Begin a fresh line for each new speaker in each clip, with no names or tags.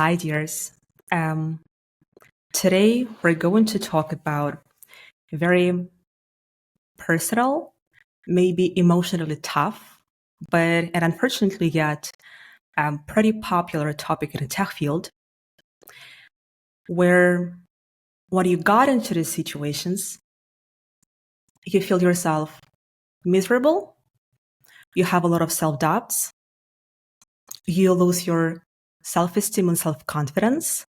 Hi, dears. Today we're going to talk about a very personal, maybe emotionally tough, but and unfortunately yet pretty popular topic in the tech field, where when you got into these situations, you feel yourself miserable, you have a lot of self-doubts, you lose your self-esteem and self-confidence,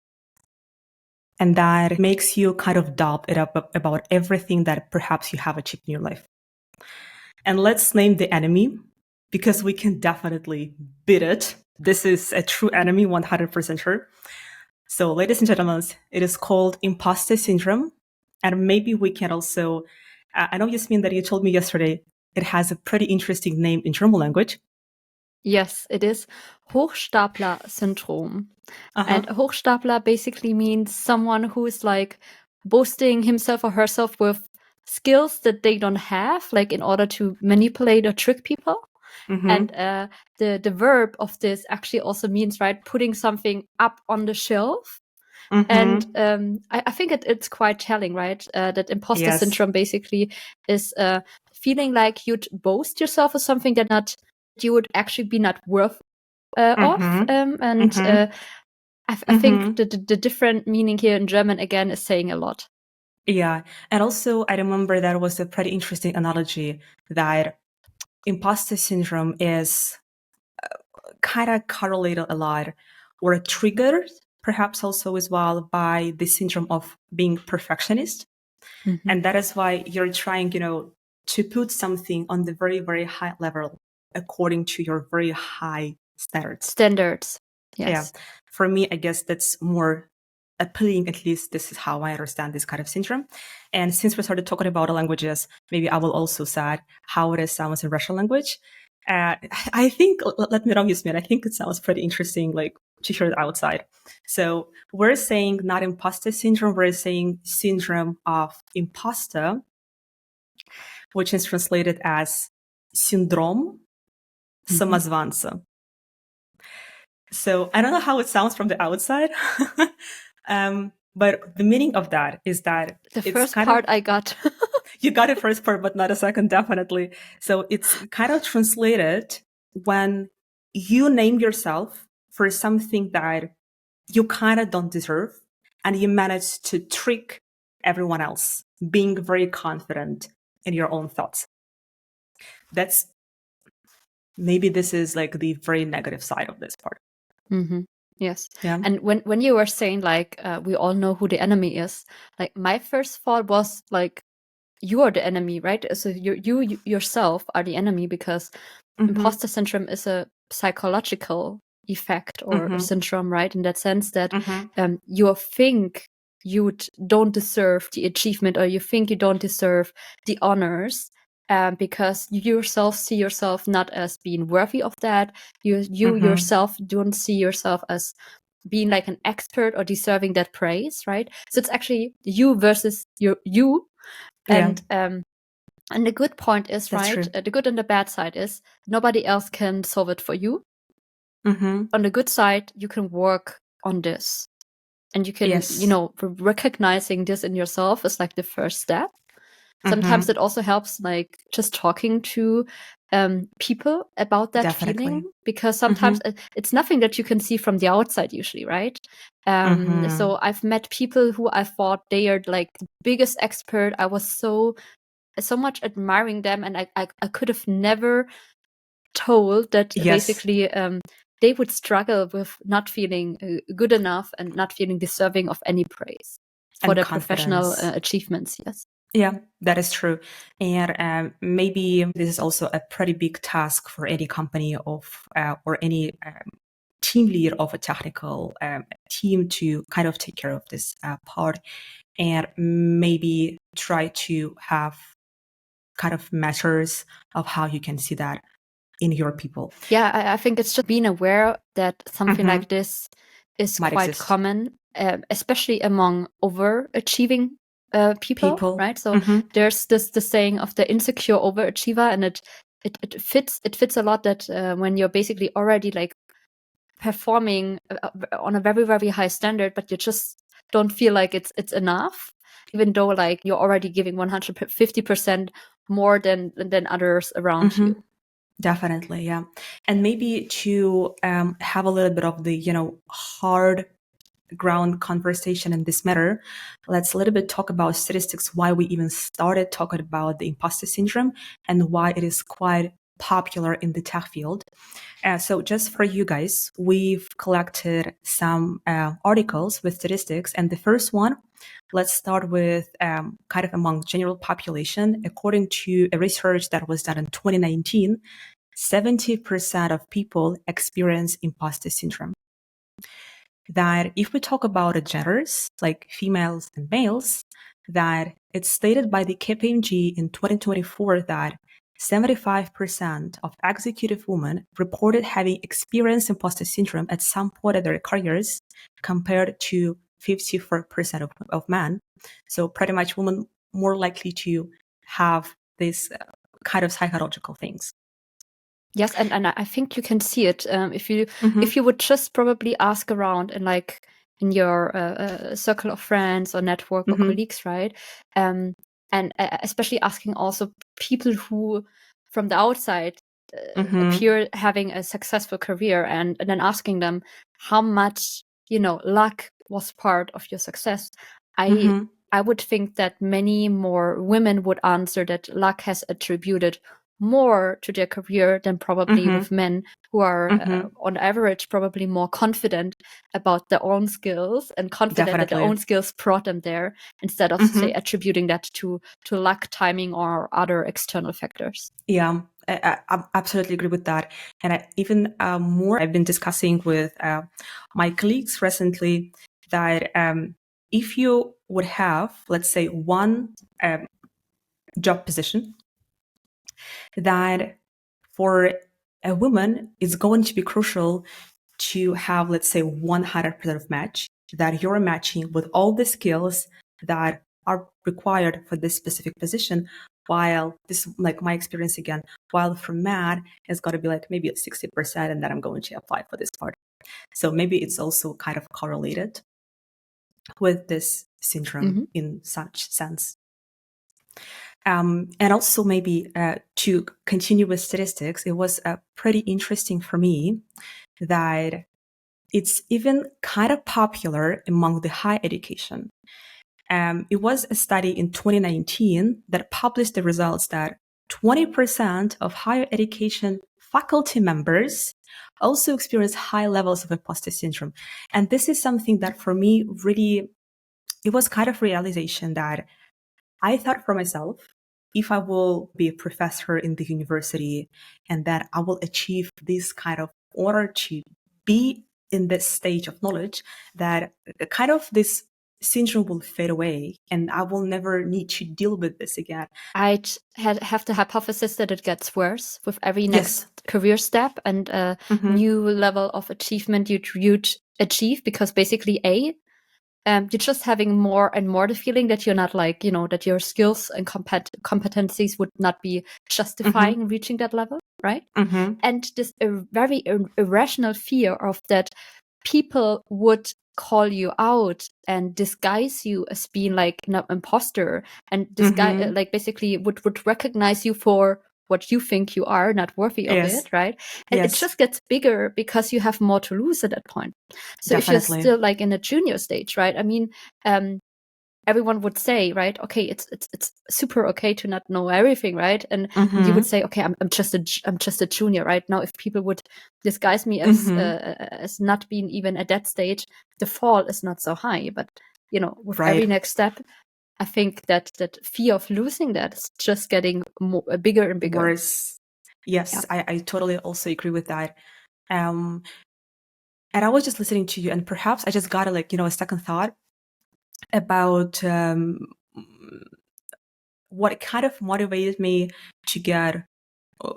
and that makes you kind of doubt it up about everything that perhaps you have achieved in your life. And let's name the enemy, because we can definitely beat it. This is a true enemy, 100% sure. So ladies and gentlemen, it is called imposter syndrome. And maybe we can also, I know, Yasmin, that you told me yesterday, it has a pretty interesting name in German language.
Yes, it is 𝗧𝗺 syndrome. And 𝗧𝗺 basically means someone who is like boasting himself or herself with skills that they don't have, like in order to manipulate or trick people. And the verb of this actually also means, right, putting something up on the shelf. And I think it's quite telling, right, that imposter syndrome basically is feeling like you'd boast yourself of something that not you would actually be not worth of. I think the different meaning here in German, again, is saying a lot.
Yeah. And also, I remember that was a pretty interesting analogy that imposter syndrome is kind of correlated a lot or triggered perhaps also as well by the syndrome of being perfectionist. And that is why you're trying, to put something on the very, very high level according to your very high standards.
Yes.
Yeah. For me, I guess that's more appealing. At least this is how I understand this kind of syndrome. And since we started talking about the languages, maybe I will also say how it sounds in Russian language. I think, let me know, Yasmin, I think it sounds pretty interesting, like to hear it outside. So we're saying not imposter syndrome, we're saying syndrome of imposter, which is translated as syndrome 𝗔𝗺 𝗡𝗺. So I don't know how it sounds from the outside, but the meaning of that is that
the first part I got.
You got the first part, but not a second, definitely. So it's kind of translated when you name yourself for something that you kind of don't deserve, and you manage to trick everyone else, being very confident in your own thoughts. That's maybe this is like the very negative side of this part.
Yes.
Yeah.
And when you were saying like we all know who the enemy is, like my first thought was like you are the enemy, right? So you yourself are the enemy, because imposter syndrome is a psychological effect or a syndrome, right? In that sense that you think you don't deserve the achievement, or you think you don't deserve the honors, because you yourself see yourself not as being worthy of that. You yourself don't see yourself as being like an expert or deserving that praise, right? So it's actually you versus you. And the good point is,
That's
right, the good and the bad side is nobody else can solve it for you. On the good side, you can work on this, and you can, recognizing this in yourself is like the first step. Sometimes it also helps, like just talking to people about that feeling, because sometimes it's nothing that you can see from the outside usually, right? So I've met people who I thought they are like the biggest expert. I was so much admiring them, and I could have never told that basically they would struggle with not feeling good enough and not feeling deserving of any praise for their professional achievements. Yes.
Yeah, that is true. And maybe this is also a pretty big task for any company or any team lead of a technical team to kind of take care of this part, and maybe try to have kind of measures of how you can see that in your people.
Yeah, I think it's just being aware that something like this is quite common, especially among overachieving people, right? So there's the saying of the insecure overachiever, and it fits a lot that when you're basically already like performing on a very, very high standard, but you just don't feel like it's enough, even though like you're already giving 150% more than others around you.
Definitely, yeah. And maybe to have a little bit of the, hard ground conversation in this matter, let's a little bit talk about statistics, why we even started talking about the imposter syndrome and why it is quite popular in the tech field. So just for you guys, we've collected some articles with statistics, and the first one, let's start with kind of among general population. According to a research that was done in 2019, 70% of people experience imposter syndrome. That if we talk about the genders, like females and males, that it's stated by the KPMG in 2024 that 75% of executive women reported having experienced imposter syndrome at some point in their careers, compared to 54% of men. So pretty much women more likely to have this kind of psychological things.
Yes, and I think you can see it if you would just probably ask around in your circle of friends or network or colleagues, right? And especially asking also people who from the outside appear having a successful career, and then asking them how much luck was part of your success. I would think that many more women would answer that luck has attributed more to their career than probably with men who are on average probably more confident about their own skills and confident that their own skills brought them there, instead of say attributing that to luck, timing, or other external factors.
Yeah, I absolutely agree with that. And I've been discussing with my colleagues recently that if you would have, let's say, one job position that for a woman is going to be crucial to have, let's say, 100% of match, that you're matching with all the skills that are required for this specific position, while this, like my experience again, while for man, it's got to be like maybe at 60%, and then I'm going to apply for this part. So maybe it's also kind of correlated with this syndrome in such sense. And also maybe to continue with statistics, it was pretty interesting for me that it's even kind of popular among the higher education. It was a study in 2019 that published the results that 20% of higher education faculty members also experience high levels of imposter syndrome. And this is something that for me really, it was kind of realization that I thought for myself, if I will be a professor in the university and that I will achieve this kind of order to be in this stage of knowledge, that kind of this syndrome will fade away and I will never need to deal with this again.
I'd have the hypothesis that it gets worse with every next career step and a new level of achievement you'd achieve, because basically you're just having more and more the feeling that you're not that your skills and competencies would not be justifying reaching that level, right? And this very irrational fear of that people would call you out and disguise you as being like an imposter, and disguise basically would recognize you for what you think you are, not worthy of it, right? And it just gets bigger because you have more to lose at that point. So if you're still like in a junior stage, right? I mean, everyone would say, right, okay, it's super okay to not know everything, right? And you would say, okay, I'm just a junior, right? Now, if people would disguise me as not being even at that stage, the fall is not so high. But with every next step, I think that fear of losing that is just getting bigger and bigger.
Worse. Yes, yeah. I totally also agree with that. And I was just listening to you, and perhaps I just got a second thought about what kind of motivated me to get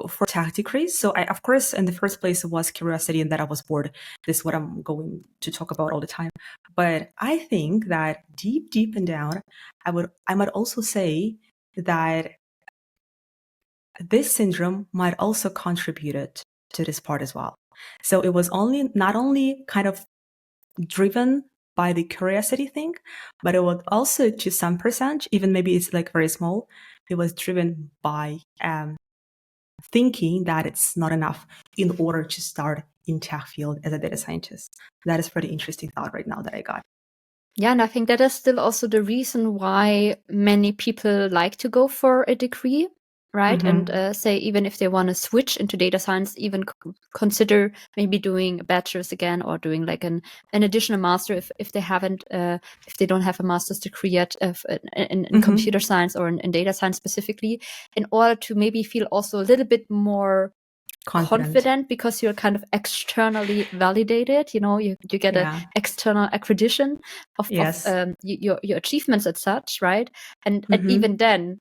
for tech degrees. So I, of course, in the first place, it was curiosity and that I was bored. This is what I'm going to talk about all the time. But I think that deep and down, I might also say that this syndrome might also contribute to this part as well. So it was not only kind of driven by the curiosity thing, but it was also to some percent, even maybe it's like very small, it was driven by thinking that it's not enough in order to start in tech field as a data scientist. That is pretty interesting thought right now that I got.
Yeah, and I think that is still also the reason why many people like to go for a degree, right? And say even if they want to switch into data science, even consider maybe doing a bachelor's again or doing like an additional master if they haven't, if they don't have a master's degree yet in computer science or in data science specifically, in order to maybe feel also a little bit more confident because you're kind of externally validated. You get an external accreditation of your achievements as such, right? And even then,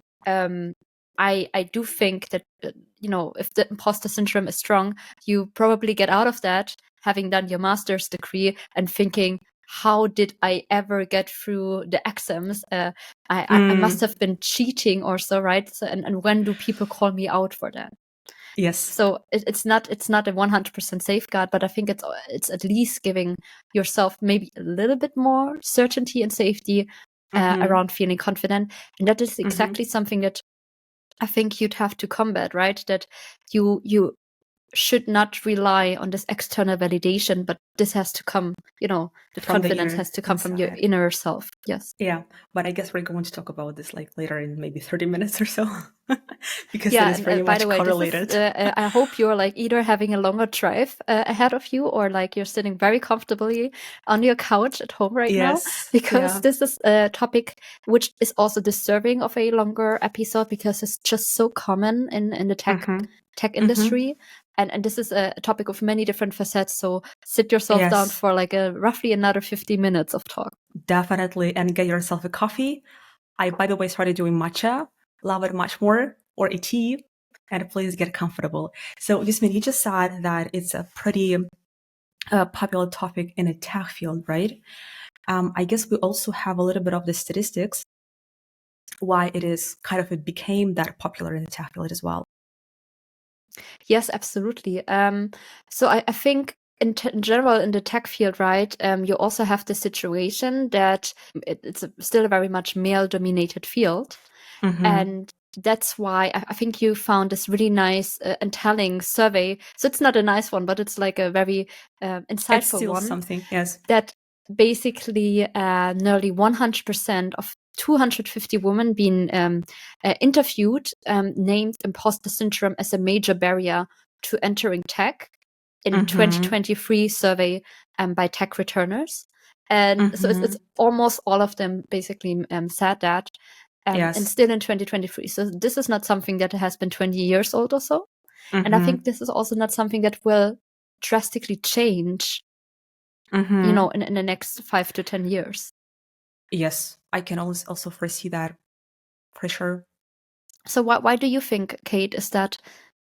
I do think that if the imposter syndrome is strong, you probably get out of that having done your master's degree and thinking, how did I ever get through the exams? I must have been cheating or so, right? So, and when do people call me out for that?
Yes.
So it's not a 100% safeguard, but I think it's at least giving yourself maybe a little bit more certainty and safety around feeling confident. And that is exactly something that I think you'd have to combat, right? That you should not rely on this external validation, but this has to come, the confidence has to come from your inner self. Yes.
Yeah. But I guess we're going to talk about this like later in maybe 30 minutes or so, because
yeah,
it is very much correlated.
I hope you're like either having a longer drive ahead of you or like you're sitting very comfortably on your couch at home right now, because this is a topic which is also deserving of a longer episode because it's just so common in the tech industry. And this is a topic of many different facets. So sit yourself down for like roughly another 50 minutes of talk.
Definitely. And get yourself a coffee. I, by the way, started doing matcha. Love it much more. Or a tea. And please get comfortable. So Yasmin, you just said that it's a pretty popular topic in a tech field, right? I guess we also have a little bit of the statistics why it became that popular in the tech field as well.
Yes, absolutely. So I think in general in the tech field, right, you also have the situation that it's still a very much male-dominated field. And that's why I think you found this really nice and telling survey. So it's not a nice one, but it's like a very insightful
it's still
one.
Something, yes.
That basically nearly 100% of 250 women being interviewed named imposter syndrome as a major barrier to entering tech in 2023 survey by tech returners. And so it's almost all of them basically said that. And still in 2023. So this is not something that has been 20 years old or so. And I think this is also not something that will drastically change, in the next 5 to 10 years.
Yes, I can also foresee that for sure.
So why do you think, Kate, is that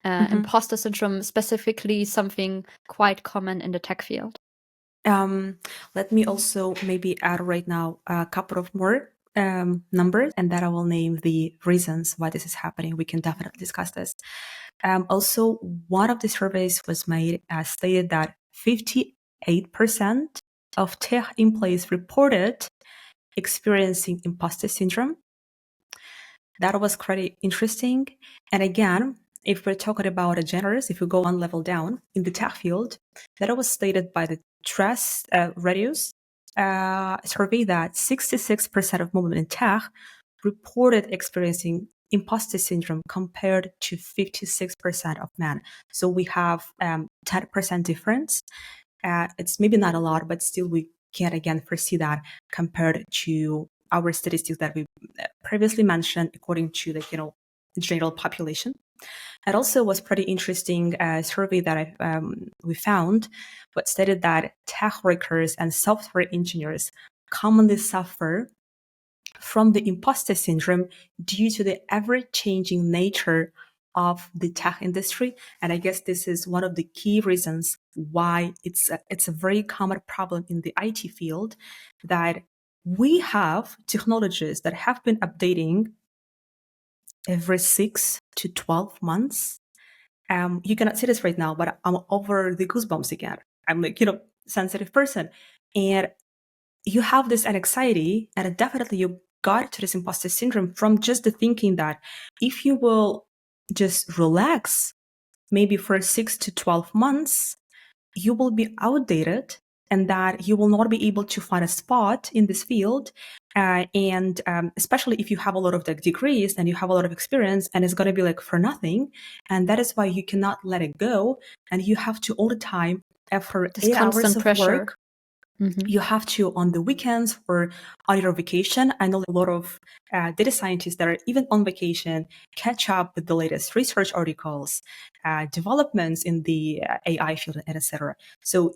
imposter syndrome specifically something quite common in the tech field?
Let me also maybe add right now a couple of more numbers, and then I will name the reasons why this is happening. We can definitely discuss this. Also, one of the surveys was made stated that 58% of tech employees reported experiencing imposter syndrome. That was quite interesting. And again, if we're talking about a genders, if we go one level down in the tech field, that was stated by the Trust Radius survey that 66% of women in tech reported experiencing imposter syndrome compared to 56% of men. So we have 10% difference. It's maybe not a lot, but still we can again foresee that compared to our statistics that we previously mentioned according to the general population. It also was pretty interesting survey that we found, but stated that tech workers and software engineers commonly suffer from the imposter syndrome due to the ever-changing nature of the tech industry. And I guess this is one of the key reasons why it's a very common problem in the IT field, that we have technologies that have been updating every 6 to 12 months. You cannot see this right now, but I'm over the goosebumps again. I'm like, sensitive person. And you have this anxiety, and definitely you got to this imposter syndrome from just the thinking that if you will just relax, maybe for 6 to 12 months, you will be outdated and that you will not be able to find a spot in this field. And especially if you have a lot of degrees and you have a lot of experience, and it's going to be like for nothing. And that is why you cannot let it go. And you have to all the time, after
This
8 hours
constant
of
pressure.
work, you have to, on the weekends or on your vacation, I know a lot of data scientists that are even on vacation, catch up with the latest research articles, developments in the AI field, and etc. So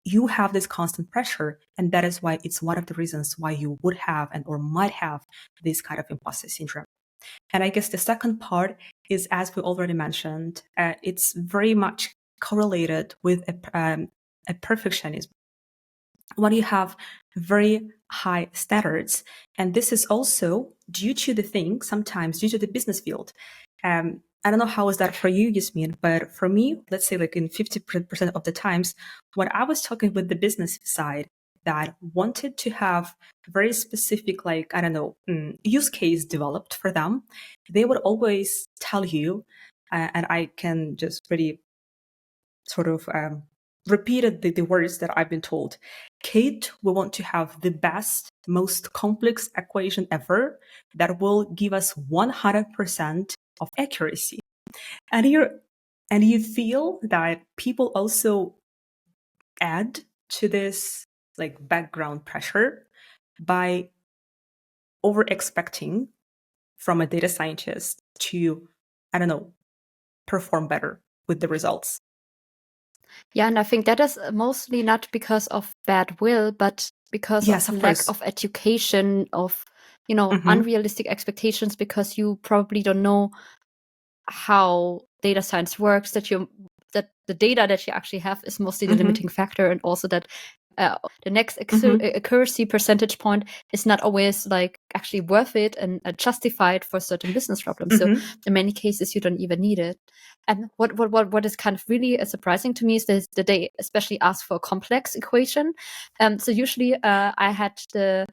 you have this constant pressure, and that is why it's one of the reasons why you would have and or might have this kind of imposter syndrome. And I guess the second part is, as we already mentioned, it's very much correlated with a perfectionism. When you have very high standards, and this is also due to the thing, sometimes due to the business field. I don't know how is that for you, Yasmin, but for me, let's say like in 50% of the times, when I was talking with the business side that wanted to have very specific, like, I don't know, use case developed for them, they would always tell you, and I can just really sort of repeated the words that I've been told. Kate, we want to have the best, most complex equation ever that will give us 100% of accuracy. And you feel that people also add to this like background pressure by over expecting from a data scientist to, I don't know, perform better with the results.
Yeah, and I think that is mostly not because of bad will, but because
Yes,
of
of
lack
course.
of education, of unrealistic expectations, because you probably don't know how data science works, that the data that you actually have is mostly the limiting factor, and also that the next accuracy percentage point is not always like actually worth it and justified for certain business problems. So in many cases you don't even need it. And what is kind of really surprising to me is that they especially ask for a complex equation. So usually I had the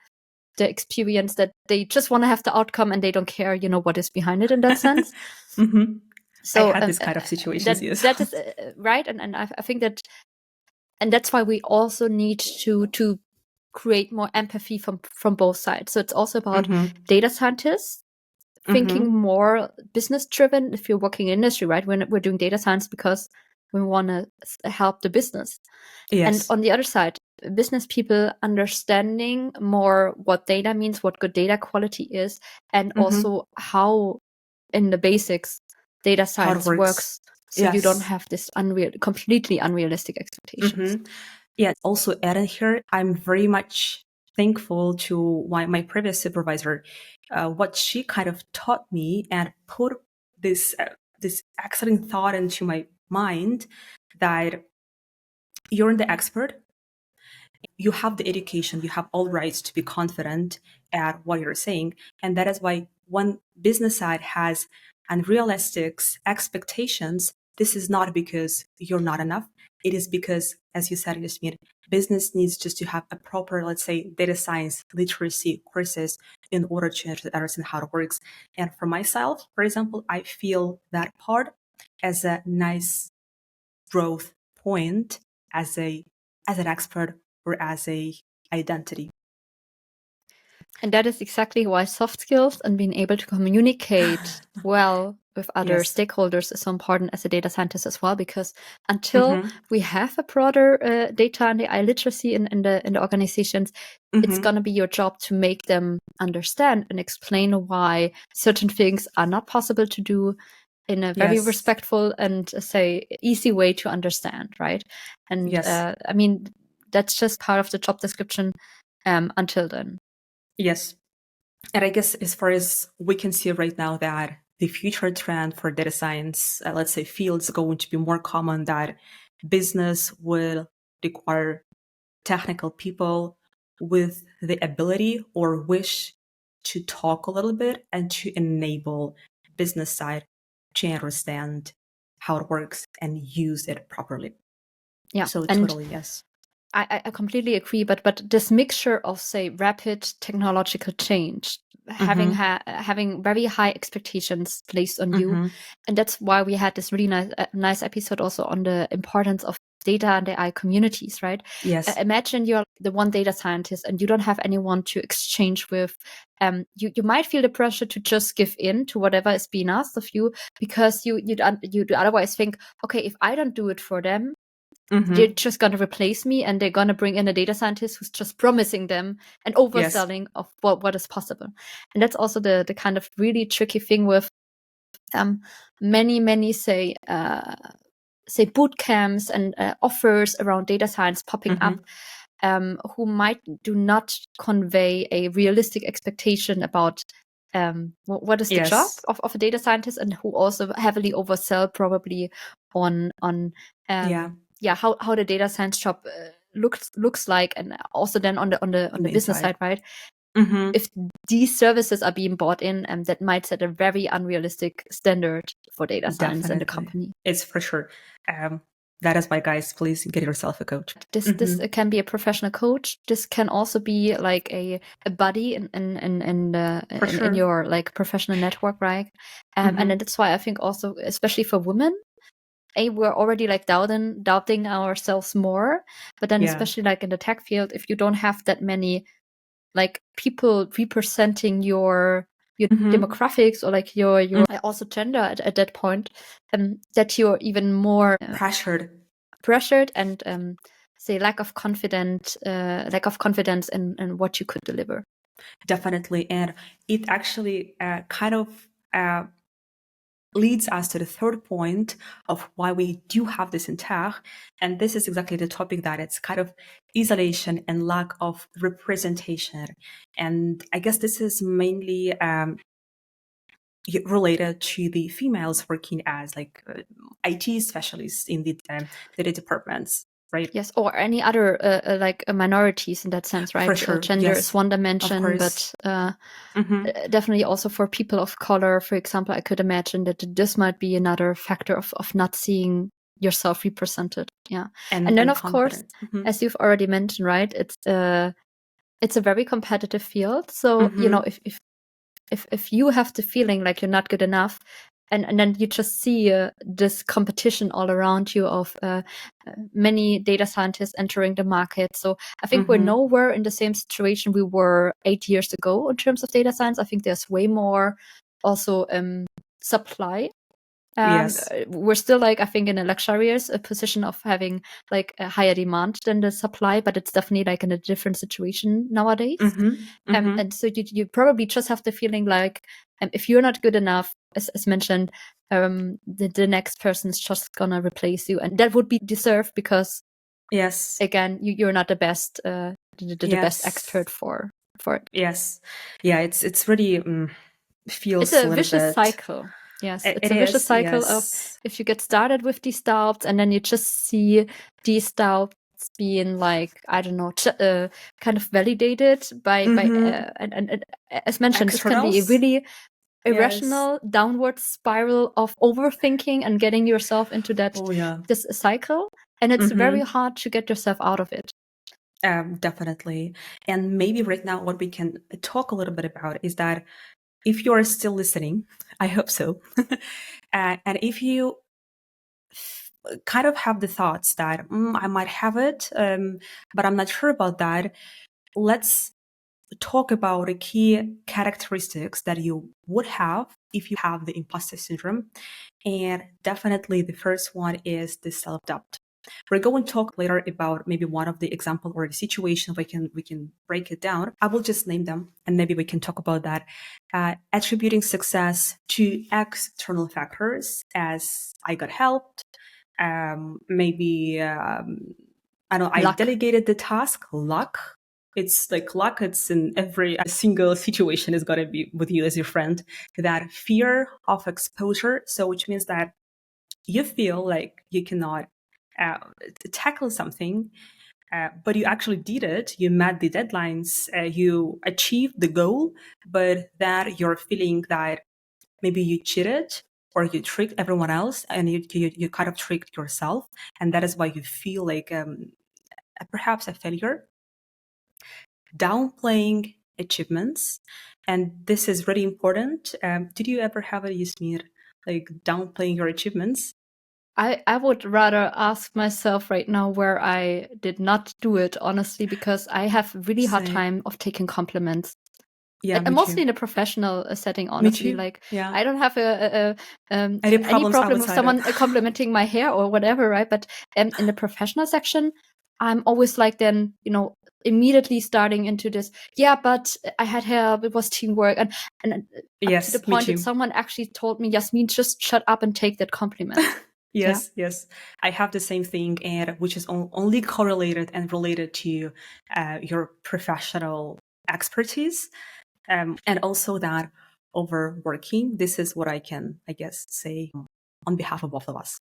experience that they just want to have the outcome and they don't care, what is behind it in that sense. So
I had this kind of situations, yes.
That is right, and I think that, and that's why we also need to create more empathy from both sides. So it's also about data scientists thinking more business driven. If you're working in industry, right, we're doing data science because we want to help the business.
Yes.
And on the other side, business people understanding more what data means, what good data quality is, and also how in the basics data science works. So you don't have this completely unrealistic expectations.
Yeah, also adding here, I'm very much thankful to my previous supervisor, what she kind of taught me and put this excellent thought into my mind that you're the expert. You have the education, you have all rights to be confident at what you're saying. And that is why when business side has unrealistic expectations, this is not because you're not enough. It is because, as you said, Yasmin, business needs just to have a proper, let's say, data science literacy courses in order to understand how it works. And for myself, for example, I feel that part as a nice growth point as an expert or as a identity.
And that is exactly why soft skills and being able to communicate well with other stakeholders is so important as a data scientist as well, because until we have a broader data and AI literacy in the organizations, it's going to be your job to make them understand and explain why certain things are not possible to do in a very respectful and say easy way to understand, right? And I mean, that's just part of the job description until then.
Yes. And I guess as far as we can see right now that the future trend for data science, let's say fields, going to be more common, that business will require technical people with the ability or wish to talk a little bit and to enable business side to understand how it works and use it properly.
Yeah.
So
and
totally, yes.
I completely agree, but this mixture of, say, rapid technological change, having very high expectations placed on you, and that's why we had this really nice episode also on the importance of data and AI communities, right?
Yes.
Imagine you're the one data scientist and you don't have anyone to exchange with. You might feel the pressure to just give in to whatever is being asked of you, because you'd otherwise think, okay, if I don't do it for them, they're just going to replace me, and they're going to bring in a data scientist who's just promising them and overselling of what is possible. And that's also the kind of really tricky thing with many say boot camps and offers around data science popping up, who might do not convey a realistic expectation about what is the job of a data scientist, and who also heavily oversell probably on how the data science job looks like, and also then on the business side, right? If these services are being bought in, that might set a very unrealistic standard for data science in the company.
It's for sure. That is why, guys, please get yourself a coach.
This can be a professional coach. This can also be like a buddy in your like professional network, right? And then that's why I think also, especially for women, we're already like doubting ourselves more. But then especially like in the tech field, if you don't have that many like people representing your demographics or like your also gender at that point, that you're even more pressured and say lack of confidence in what you could deliver.
Definitely. And it actually kind of leads us to the third point of why we do have this in tech. And this is exactly the topic that it's kind of isolation and lack of representation. And I guess this is mainly related to the females working as like IT specialists in the data departments. Right.
Yes, or any other like minorities in that sense, right?
For sure.
Gender is one dimension, but definitely also for people of color, for example, I could imagine that this might be another factor of not seeing yourself represented. Yeah, and then of course, as you've already mentioned, right? It's a very competitive field. So you know, if you have the feeling like you're not good enough, and then you just see this competition all around you of many data scientists entering the market. So I think we're nowhere in the same situation we were 8 years ago in terms of data science. I think there's way more also supply. We're still like, I think, in a luxurious position of having like a higher demand than the supply, but it's definitely like in a different situation nowadays. And so you probably just have the feeling like if you're not good enough, as mentioned, the next person is just gonna replace you, and that would be deserved because again, you're not the best best expert for it.
It's really feels
it's a vicious cycle. Yes, it's a vicious cycle of if you get started with these doubts and then you just see these doubts being like, I don't know, kind of validated by and as mentioned, this can be a really irrational downward spiral of overthinking and getting yourself into that this cycle, and it's very hard to get yourself out of it.
Definitely. And maybe right now what we can talk a little bit about is that if you are still listening, I hope so, and if you kind of have the thoughts that I might have it, but I'm not sure about that, let's talk about the key characteristics that you would have if you have the imposter syndrome. And definitely the first one is the self-doubt. We're going to talk later about maybe one of the example or the situation we can break it down. I will just name them and maybe we can talk about that. Attributing success to external factors, as I got helped, maybe I delegated the task. Luck. It's like luck. It's in every single situation is going to be with you as your friend. That fear of exposure. So which means that you feel like you cannot tackle something, but you actually did it. You met the deadlines. You achieved the goal, but that you're feeling that maybe you cheated or you trick everyone else, and you kind of trick yourself, and that is why you feel like perhaps a failure. Downplaying achievements, and this is really important. Did you ever have a Yasmin, like downplaying your achievements?
I would rather ask myself right now where I did not do it, honestly, because I have really hard time of taking compliments.
Yeah,
and mostly in a professional setting, honestly. Like,
yeah.
I don't have
any
problem with someone complimenting my hair or whatever, right? But in the professional section, I'm always like, then, you know, immediately starting into this, yeah, but I had help, it was teamwork, and
yes,
up to the point that someone actually told me, Yasmin, just shut up and take that compliment.
Yes, yes. I have the same thing, and which is only correlated and related to your professional expertise. And also that overworking, this is what I can, I guess, say on behalf of both of us.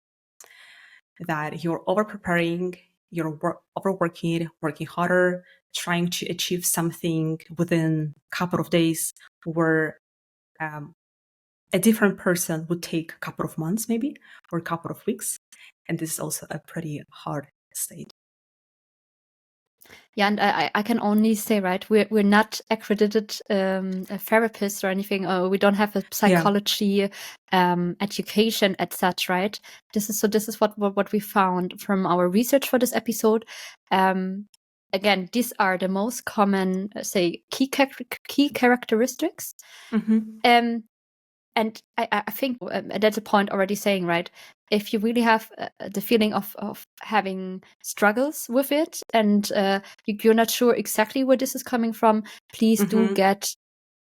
That you're over-preparing, you're overworking, working harder, trying to achieve something within a couple of days, where a different person would take a couple of months maybe, or a couple of weeks. And this is also a pretty hard state.
Yeah, and I can only say, right, we're not accredited therapists or anything. We don't have a psychology education as such, right? This is what we found from our research for this episode. Again, these are the most common, say, key characteristics. And I think that's a point already saying, right? If you really have the feeling of having struggles with it, and you're not sure exactly where this is coming from, please do get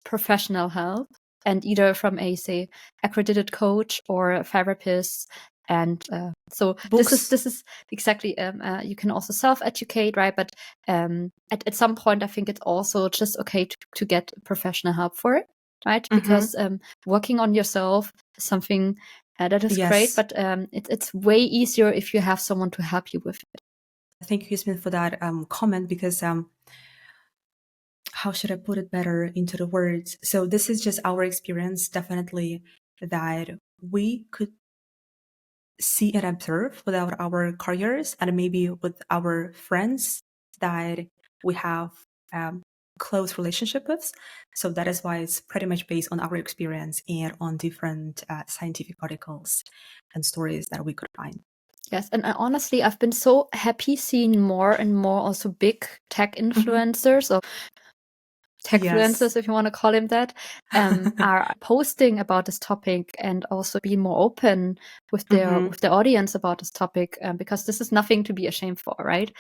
professional help, and either from a, say, accredited coach or a therapist. And so
books.
This is exactly, you can also self-educate, right? But at some point, I think it's also just okay to get professional help for it. Right, because working on yourself is something that is great, but it's way easier if you have someone to help you with it.
Thank you, Yasmin, for that comment, because how should I put it better into the words? So this is just our experience, definitely, that we could see and observe without our careers, and maybe with our friends that we have close relationship with. So that is why it's pretty much based on our experience and on different scientific articles and stories that we could find.
Yes, and honestly, I've been so happy seeing more and more also big tech influencers, or techfluencers, if you want to call them that, are posting about this topic, and also be more open with their audience about this topic, because this is nothing to be ashamed for, right?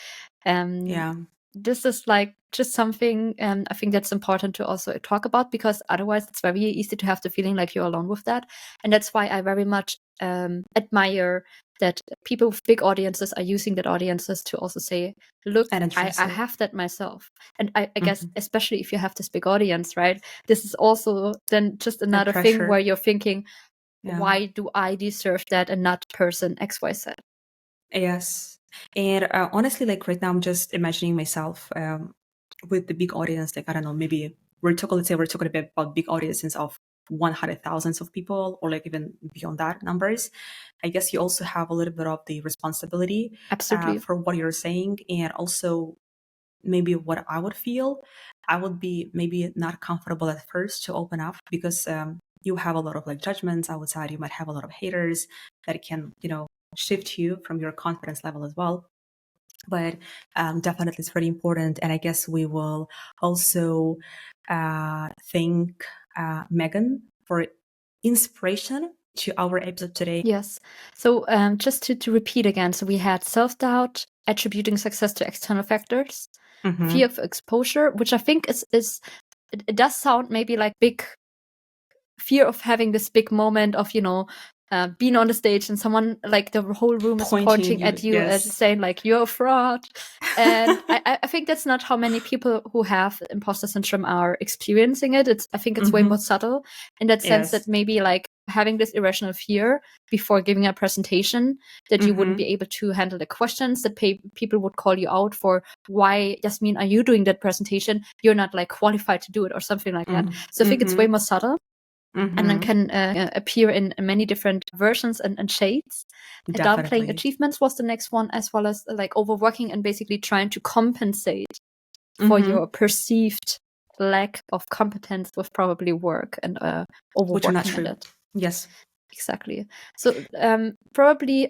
This is like just something I think that's important to also talk about, because otherwise it's very easy to have the feeling like you're alone with that. And that's why I very much admire that people with big audiences are using that audiences to also say, look, I have that myself. And I guess, especially if you have this big audience, right, this is also then just another thing where you're thinking, why do I deserve that and not person XYZ?
Yes. And honestly, like right now, I'm just imagining myself with the big audience. Like, I don't know, maybe let's say we're talking a bit about big audiences of 100,000 of people, or like even beyond that numbers. I guess you also have a little bit of the responsibility for what you're saying. And also maybe what I would feel, I would be maybe not comfortable at first to open up, because you have a lot of like judgments outside. You might have a lot of haters that can, shift you from your confidence level as well. But definitely it's very important. And I guess we will also thank Megan for inspiration to our episode today.
Yes. So just to repeat again, so we had self-doubt, attributing success to external factors, fear of exposure, which I think is it does sound maybe like big fear of having this big moment of, being on the stage and someone, like the whole room is pointing at you and saying like, you're a fraud. And I think that's not how many people who have imposter syndrome are experiencing it. I think it's way more subtle in that sense, that maybe like having this irrational fear before giving a presentation, that you wouldn't be able to handle the questions, that people would call you out for, why, Yasmin, are you doing that presentation? You're not like qualified to do it, or something like that. So I think it's way more subtle. and then can appear in many different versions and shades. Downplaying achievements was the next one, as well as like overworking and basically trying to compensate for your perceived lack of competence with probably work and overworking at it.
Yes,
exactly. So probably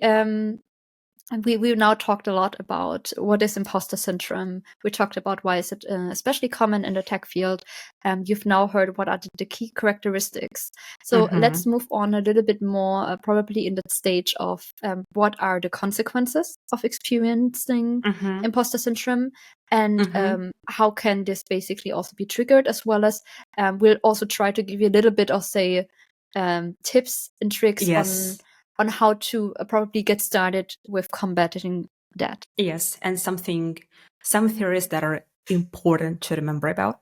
we now talked a lot about what is imposter syndrome. We talked about why is it especially common in the tech field. You've now heard what are the key characteristics. So let's move on a little bit more, probably in that stage of what are the consequences of experiencing imposter syndrome, and how can this basically also be triggered, as well as we'll also try to give you a little bit of, say, tips and tricks on how to probably get started with combating that.
Yes, and some theories that are important to remember about.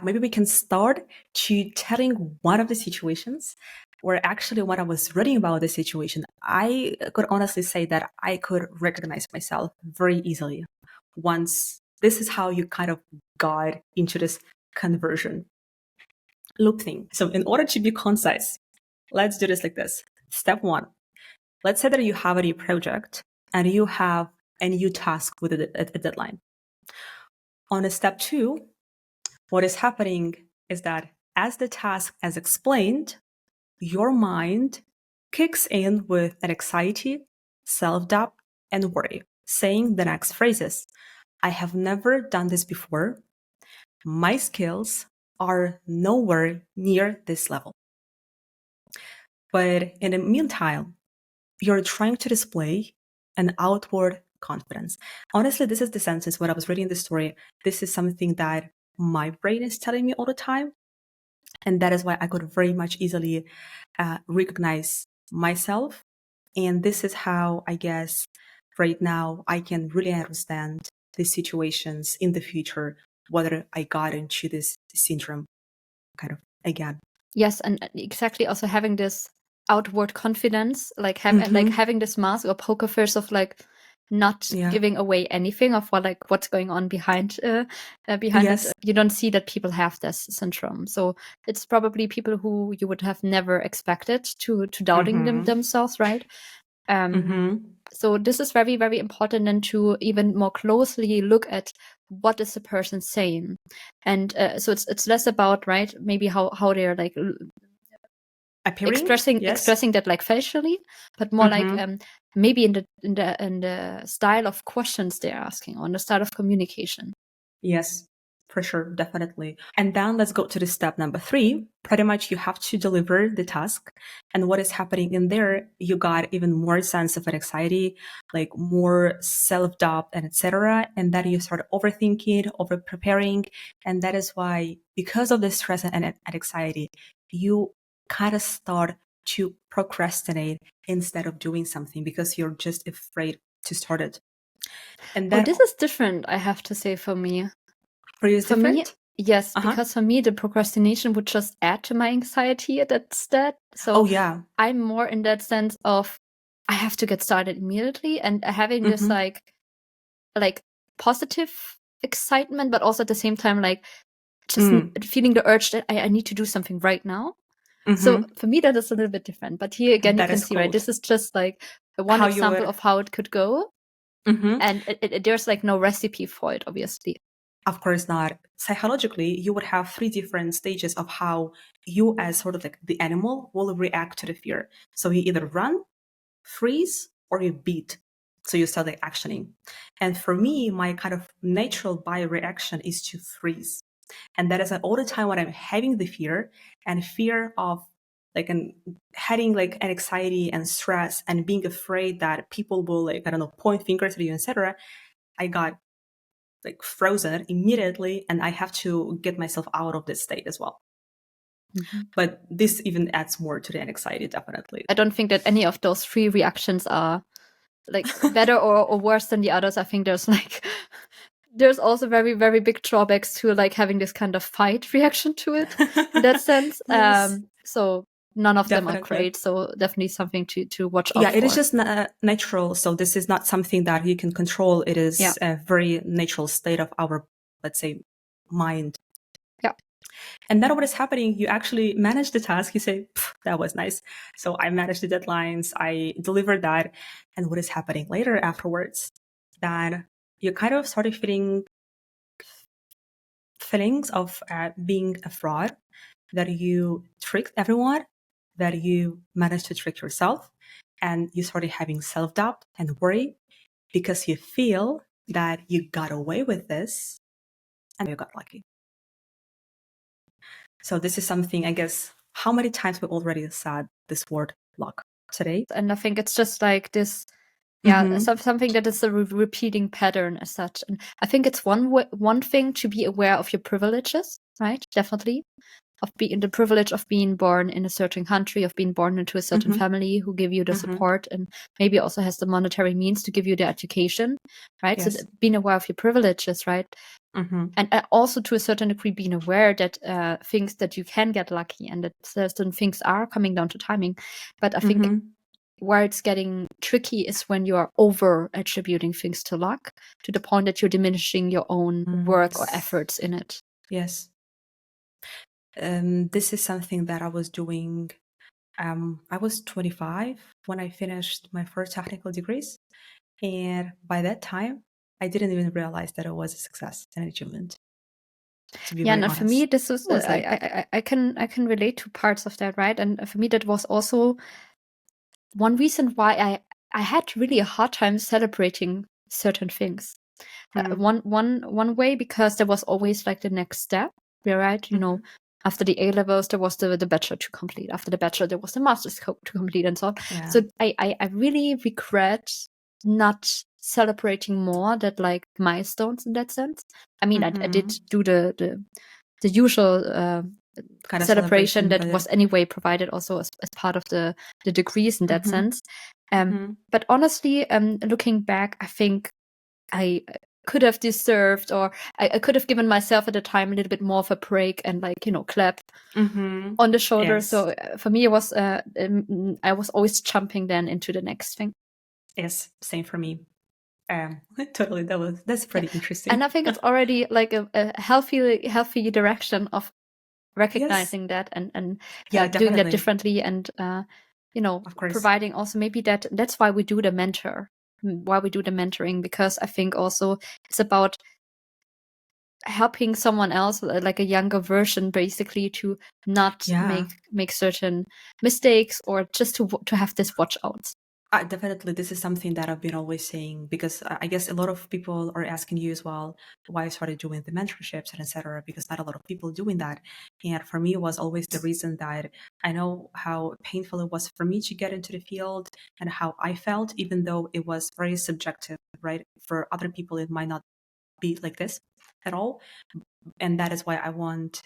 Maybe we can start to telling one of the situations where actually when I was reading about the situation, I could honestly say that I could recognize myself very easily. Once this is how you kind of got into this conversion loop thing. So in order to be concise, let's do this like this. Step 1. Let's say that you have a new project and you have a new task with a deadline. On step 2, what is happening is that as the task is explained, your mind kicks in with an anxiety, self-doubt, and worry, saying the next phrases. I have never done this before. My skills are nowhere near this level. But in the meantime, you're trying to display an outward confidence. Honestly, this is the sentence when I was reading the story. This is something that my brain is telling me all the time. And that is why I could very much easily recognize myself. And this is how, I guess, right now, I can really understand the situations in the future, whether I got into this syndrome kind of again.
Yes, and exactly also having this outward confidence, like having this mask or poker face of like not giving away anything of what's going on behind it. You don't see that people have this syndrome, so it's probably people who you would have never expected to doubting themselves, right? So this is very, very important, and to even more closely look at what is the person saying, and so it's less about, right, maybe how they're like
appearing,
expressing that like facially, but more like maybe in the style of questions they're asking, or in the style of communication.
Yes, for sure, definitely. And then let's go to the step number 3. Pretty much you have to deliver the task, and what is happening in there, you got even more sense of anxiety, like more self-doubt and etc. And then you start overthinking, over preparing, and that is why, because of the stress and anxiety, you kind of start to procrastinate instead of doing something because you're just afraid to start it. And then
this is different, I have to say, for me.
For you, it's different?
Me, yes, because for me, the procrastination would just add to my anxiety at that step. So I'm more in that sense of I have to get started immediately, and having this like positive excitement, but also at the same time like just feeling the urge that I need to do something right now. So for me, that is a little bit different. But here again, you can see, right, this is just like one example of how it could go. And there's like no recipe for it, obviously.
Of course not. Psychologically, you would have 3 different stages of how you, as sort of like the animal, will react to the fear. So you either run, freeze, or you beat. So you start like actioning. And for me, my kind of natural bio reaction is to freeze. And that is all the time when I'm having the fear of like having like an anxiety and stress and being afraid that people will like, I don't know, point fingers at you, etc. I got like frozen immediately, and I have to get myself out of this state as well. But this even adds more to the anxiety, definitely.
I don't think that any of those 3 reactions are like better or worse than the others. I think there's also very, very big drawbacks to like having this kind of fight reaction to it in that sense. So none of them are great. So definitely something to watch out for.
It is just natural. So this is not something that you can control. It is a very natural state of our, let's say, mind.
Yeah.
And then what is happening, you actually manage the task. You say, that was nice. So I managed the deadlines. I delivered that. And what is happening later afterwards, that you kind of started feeling feelings of being a fraud, that you tricked everyone, that you managed to trick yourself, and you started having self-doubt and worry because you feel that you got away with this and you got lucky. So this is something, I guess, how many times we already said this word luck today?
And I think it's just like this, something that is a repeating pattern as such. And I think it's one thing to be aware of your privileges, right? Definitely. Of being the privilege of being born in a certain country, of being born into a certain family who give you the support and maybe also has the monetary means to give you the education, right? Yes. So being aware of your privileges, right? And also to a certain degree being aware that things that you can get lucky and that certain things are coming down to timing. But I think where it's getting tricky is when you are over attributing things to luck to the point that you're diminishing your own work or efforts in it.
Yes. This is something that I was doing. I was 25 when I finished my first technical degrees. And by that time, I didn't even realize that it was a success and an achievement.
And for me, this was I can relate to parts of that, right? And for me, that was also one reason why I had really a hard time celebrating certain things. One way, because there was always like the next step, right? You know, after the A levels, there was the bachelor to complete. After the bachelor, there was the master's to complete, and so on. Yeah. So I really regret not celebrating more that like milestones in that sense. I mean, I did do the usual kind of celebration that was anyway provided also as part of the degrees in that sense. But honestly, looking back, I think I could have deserved, or I could have given myself at the time a little bit more of a break and like, you know, clap on the shoulder. Yes. So for me, it was I was always jumping then into the next thing.
Yes, same for me. Totally, that's pretty interesting.
And I think it's already like a healthy direction of recognizing that and doing that differently, and you know, providing also maybe that's why we do the mentoring, because I think also it's about helping someone else, like a younger version, basically, to not make certain mistakes, or just to have this watch out.
Definitely, this is something that I've been always saying, because I guess a lot of people are asking you as well why I started doing the mentorships and etc. Because not a lot of people doing that. And for me, it was always the reason that I know how painful it was for me to get into the field and how I felt, even though it was very subjective, right? For other people, it might not be like this at all. And that is why I want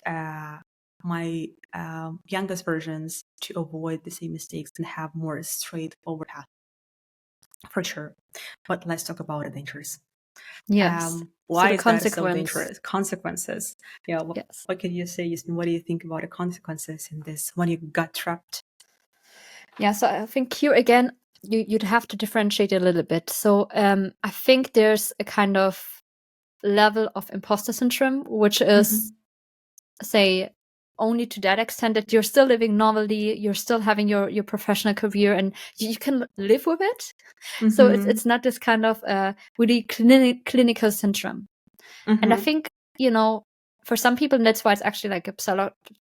my youngest versions to avoid the same mistakes and have more straightforward path. For sure. But let's talk about the dangers.
Yes.
Why is that so dangerous? Consequences. Yeah. What can you say, Yasmin? What do you think about the consequences in this when you got trapped?
Yeah. So I think here again, you'd have to differentiate a little bit. So I think there's a kind of level of imposter syndrome, which is, say, only to that extent that you're still living normally, you're still having your professional career, and you can live with it. So it's not this kind of really clinical syndrome. And I think, you know, for some people, and that's why it's actually like a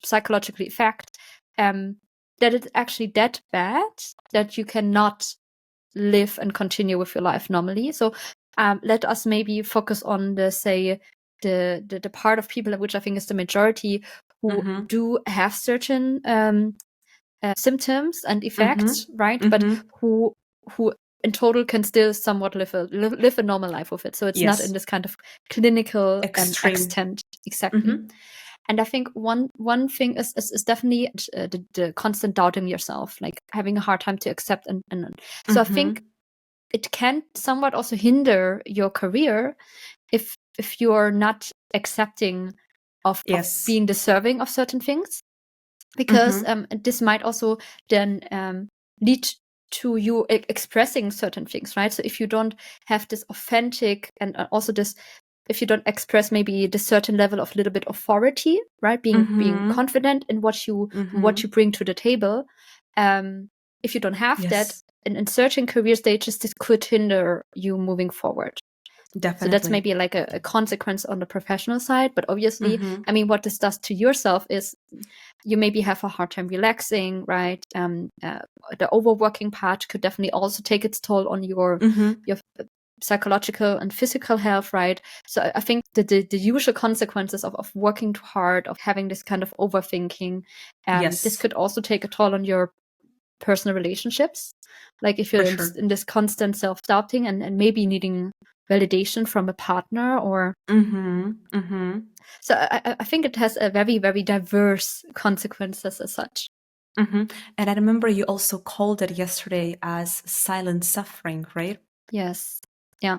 psychological effect, that it's actually that bad that you cannot live and continue with your life normally. So let us maybe focus on the part of people, which I think is the majority, who do have certain symptoms and effects, right? But who in total can still somewhat live a normal life with it. So it's not in this kind of clinical extent. Exactly. And I think one thing is definitely the constant doubting yourself, like having a hard time to accept. And so I think it can somewhat also hinder your career if you're not accepting of being deserving of certain things, because this might also then lead to you expressing certain things, right? So if you don't have this authentic and also this if you don't express maybe the certain level of little bit authority, right? Being confident in what you bring to the table. If you don't have that, in certain career stages, this could hinder you moving forward.
Definitely.
So that's maybe like a consequence on the professional side. But obviously, I mean, what this does to yourself is you maybe have a hard time relaxing, right? The overworking part could definitely also take its toll on your psychological and physical health, right? So I think the usual consequences of working too hard, of having this kind of overthinking, this could also take a toll on your personal relationships. Like if you're in this constant self-doubting and maybe needing validation from a partner or so I think it has a very, very diverse consequences as such.
And I remember you also called it yesterday as silent suffering, right?
Yes. Yeah,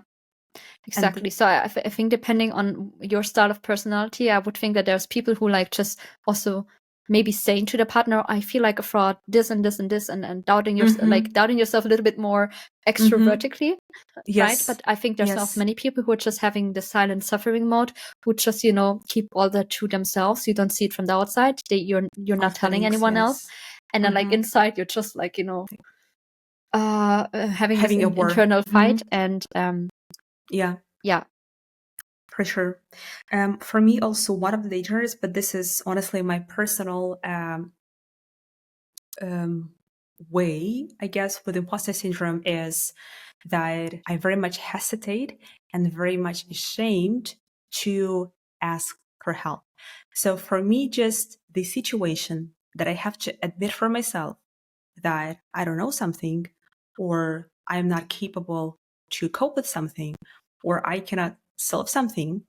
exactly. So I think depending on your style of personality, I would think that there's people who like just also maybe saying to the partner, I feel like a fraud, this and this and this, and doubting yourself, like doubting yourself a little bit more extrovertically, right? But I think there's also many people who are just having the silent suffering mode, who just, you know, keep all that to themselves. You don't see it from the outside. You're not telling anyone else. And then like inside, you're just like, you know, having this internal fight. And yeah.
For sure. For me, also one of the dangers, but this is honestly my personal way, I guess, with imposter syndrome is that I very much hesitate and very much ashamed to ask for help. So for me, just the situation that I have to admit for myself that I don't know something, or I'm not capable to cope with something, or I cannot solve something,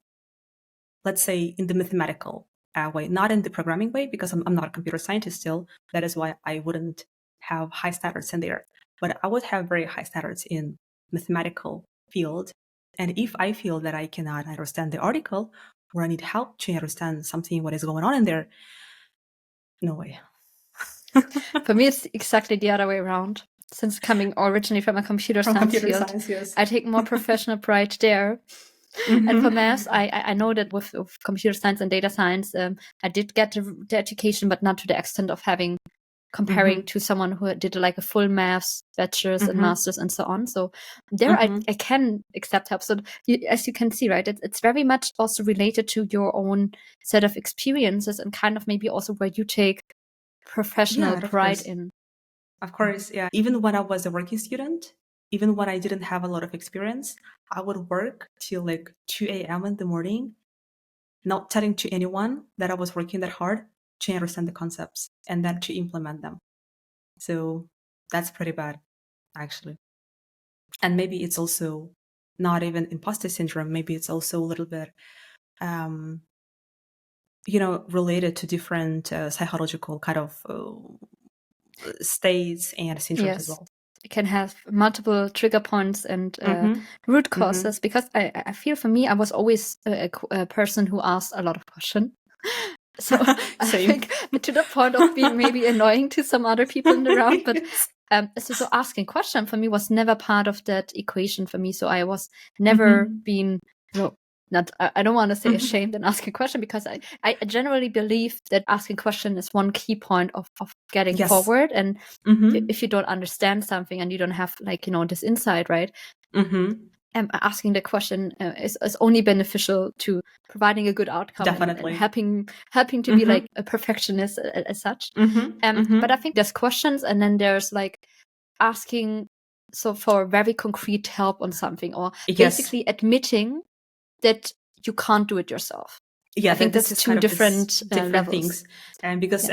let's say in the mathematical way, not in the programming way, because I'm not a computer scientist still. That is why I wouldn't have high standards in there. But I would have very high standards in mathematical field. And if I feel that I cannot understand the article, or I need help to understand something, what is going on in there, no way.
For me, it's exactly the other way around. Since coming originally from a computer science field, I take more professional pride there. And for maths, I know that with computer science and data science, I did get the education, but not to the extent of comparing to someone who did like a full maths bachelor's and master's and so on. So there I can accept help. So as you can see, right, it's very much also related to your own set of experiences and kind of maybe also where you take professional pride in.
Of course, yeah. Even when I was a working student, even when I didn't have a lot of experience, I would work till like 2 a.m. in the morning, not telling to anyone that I was working that hard to understand the concepts and then to implement them. So that's pretty bad, actually. And maybe it's also not even imposter syndrome. Maybe it's also a little bit, related to different psychological kind of states and syndromes as well.
It can have multiple trigger points and root causes, because I feel for me, I was always a person who asked a lot of questions. So I think to the point of being maybe annoying to some other people in the round, but so asking question for me was never part of that equation for me. So I was never been, I don't want to say ashamed in asking a question, because I generally believe that asking question is one key point of getting forward. And if you don't understand something and you don't have this insight, right? Asking the question is only beneficial to providing a good outcome.
Definitely.
And helping to be like a perfectionist as such. But I think there's questions, and then there's like asking for very concrete help on something, or basically admitting that you can't do it yourself.
Yeah,
I think that's two different levels.
Things. And because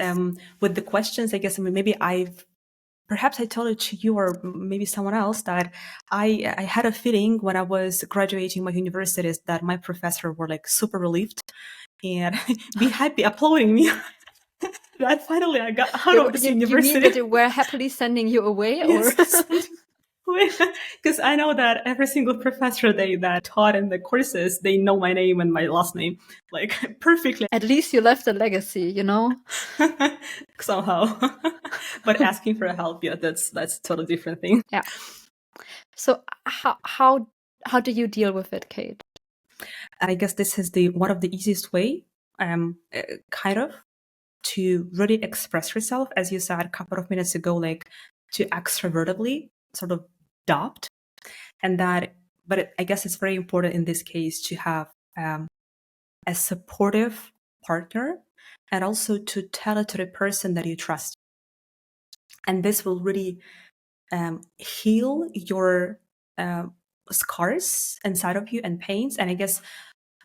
with the questions, I guess maybe perhaps I told it to you or maybe someone else that I had a feeling when I was graduating my universities that my professor were like super relieved and be happy applauding me that finally I got out of this university.
You mean that they were happily sending you away?
Yes. Because I know that every single professor that taught in the courses, they know my name and my last name like perfectly.
At least you left a legacy,
somehow. But asking for help, that's a totally different thing.
Yeah. So how do you deal with it, Kate?
And I guess this is one of the easiest way, kind of, to really express yourself, as you said a couple of minutes ago, like to extrovertedly sort of adopt. And that, but I guess it's very important in this case to have a supportive partner, and also to tell it to the person that you trust. And this will really heal your scars inside of you and pains. And I guess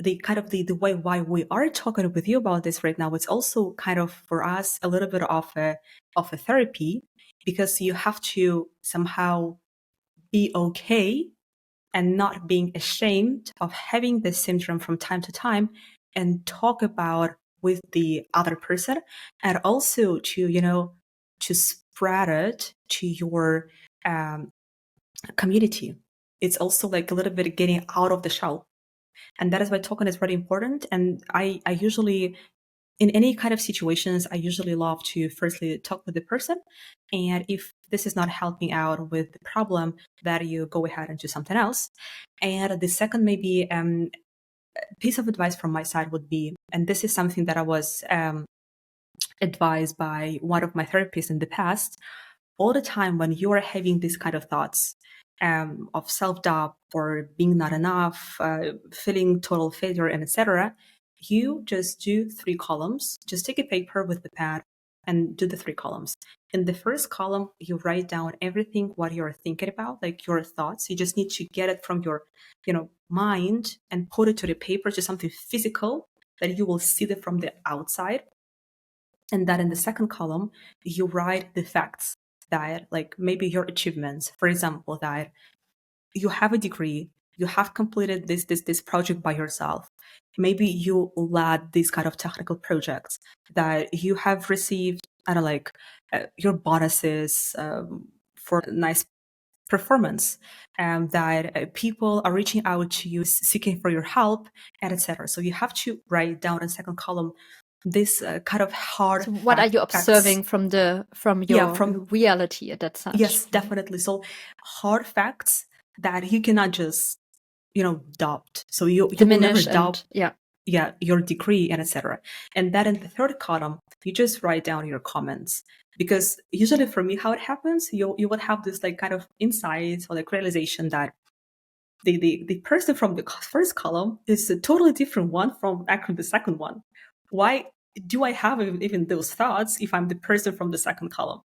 the way why we are talking with you about this right now, it's also kind of for us a little bit of a therapy, because you have to somehow be okay and not being ashamed of having this syndrome from time to time, and talk about with the other person, and also to to spread it to your community. It's also like a little bit getting out of the shell. And that is why talking is very important. And I usually, in any kind of situations, I usually love to firstly talk with the person. And if this is not helping out with the problem, that you go ahead and do something else. And the second maybe piece of advice from my side would be, and this is something that I was advised by one of my therapists in the past, all the time when you are having these kind of thoughts of self-doubt or being not enough, feeling total failure, and etc., you just do 3 columns. Just take a paper with the pad and do the 3 columns. In the first column, you write down everything what you're thinking about, like your thoughts. You just need to get it from your mind and put it to the paper, to something physical that you will see it from the outside. And then in the second column, you write the facts, that like maybe your achievements, for example, that you have a degree, you have completed this project by yourself. Maybe you led these kind of technical projects, that you have received, I don't know, like your bonuses for nice performance, that people are reaching out to you seeking for your help, and etc. So you have to write down in second column this kind of hard.
So what are you observing from your reality at that such?
Yes, definitely. So hard facts that you cannot just doubt. So you will never doubt your degree and etc. And that in the third column, you just write down your comments, because usually for me, how it happens, you would have this like kind of insight or like realization that the person from the first column is a totally different one from actually the second one. Why do I have even those thoughts if I'm the person from the second column?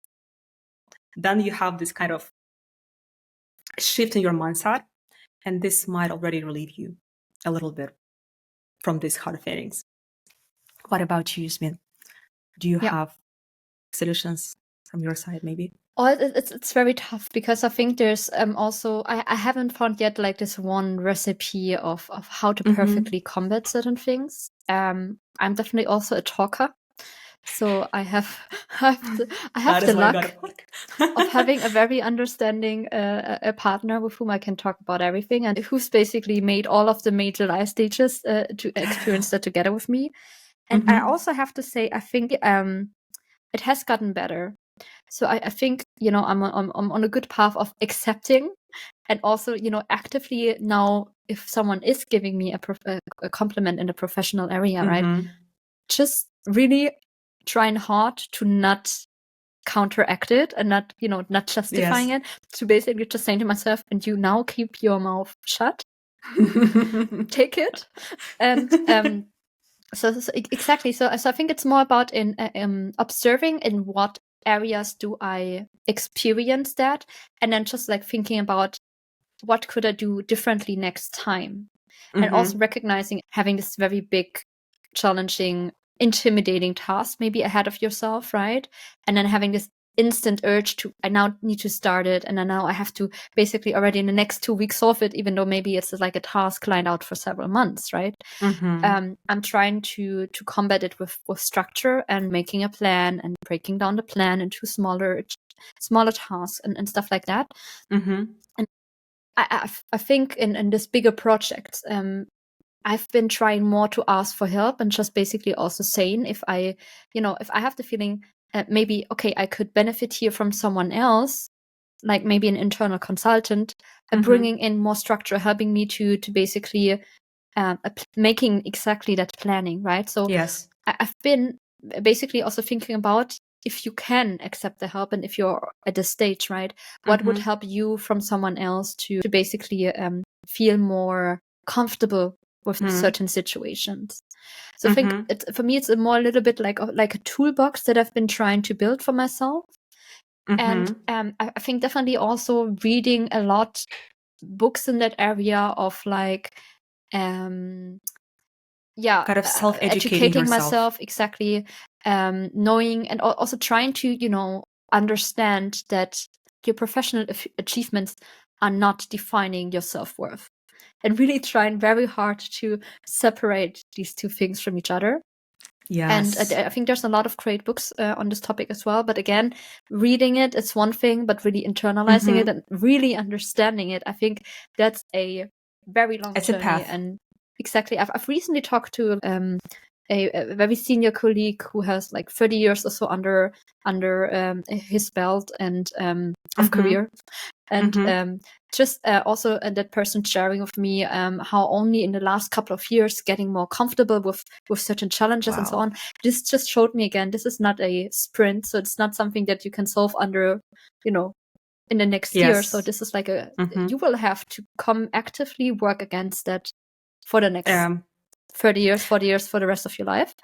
Then you have this kind of shift in your mindset, and this might already relieve you a little bit from these hard feelings. What about you, Yasmin? Do you have solutions from your side, maybe?
Oh, it's very tough, because I think there's also I haven't found yet like this one recipe of how to perfectly combat certain things. I'm definitely also a talker, so I have the luck of having a very understanding a partner with whom I can talk about everything, and who's basically made all of the major life stages to experience that together with me. And I also have to say, I think it has gotten better. So I think, I'm on a good path of accepting, and also, actively now, if someone is giving me a compliment in the professional area, right, just really trying hard to not counteract it and not, not justifying it, to basically just saying to myself, and you now keep your mouth shut, take it. And so exactly. So I think it's more about in observing in what areas do I experience that, and then just like thinking about what could I do differently next time, and also recognizing having this very big, challenging, intimidating task maybe ahead of yourself, right? And then having this instant urge to, I now need to start it, and then now I have to basically already in the next 2 weeks solve it, even though maybe it's like a task lined out for several months, right? I'm trying to combat it with structure and making a plan and breaking down the plan into smaller tasks and stuff like that. And I think in this bigger project, I've been trying more to ask for help, and just basically also saying if I have the feeling maybe, okay, I could benefit here from someone else, like maybe an internal consultant, bringing in more structure, helping me to basically making exactly that planning, right? So
yes.
I've been basically also thinking about if you can accept the help and if you're at the stage, right? What would help you from someone else to basically feel more comfortable with certain situations. So I think for me, it's a little bit like a toolbox that I've been trying to build for myself. And I think definitely also reading a lot books in that area of like,
kind of self-educating
educating
yourself.
myself, exactly, knowing and also trying to, understand that your professional achievements are not defining your self-worth, and really trying very hard to separate these two things from each other.
Yes.
And I think there's a lot of great books on this topic as well. But again, reading it is one thing, but really internalizing it and really understanding it, I think that's a very long
It's
journey.
a path.
And exactly, I've recently talked to a very senior colleague who has like 30 years or so under his belt and of career. And just also that person sharing with me how only in the last couple of years getting more comfortable with certain challenges and so on. This just showed me again, this is not a sprint. So it's not something that you can solve under, in the next year. So this is like you will have to actively work against that for the next 30 years, 40 years, for the rest of your life,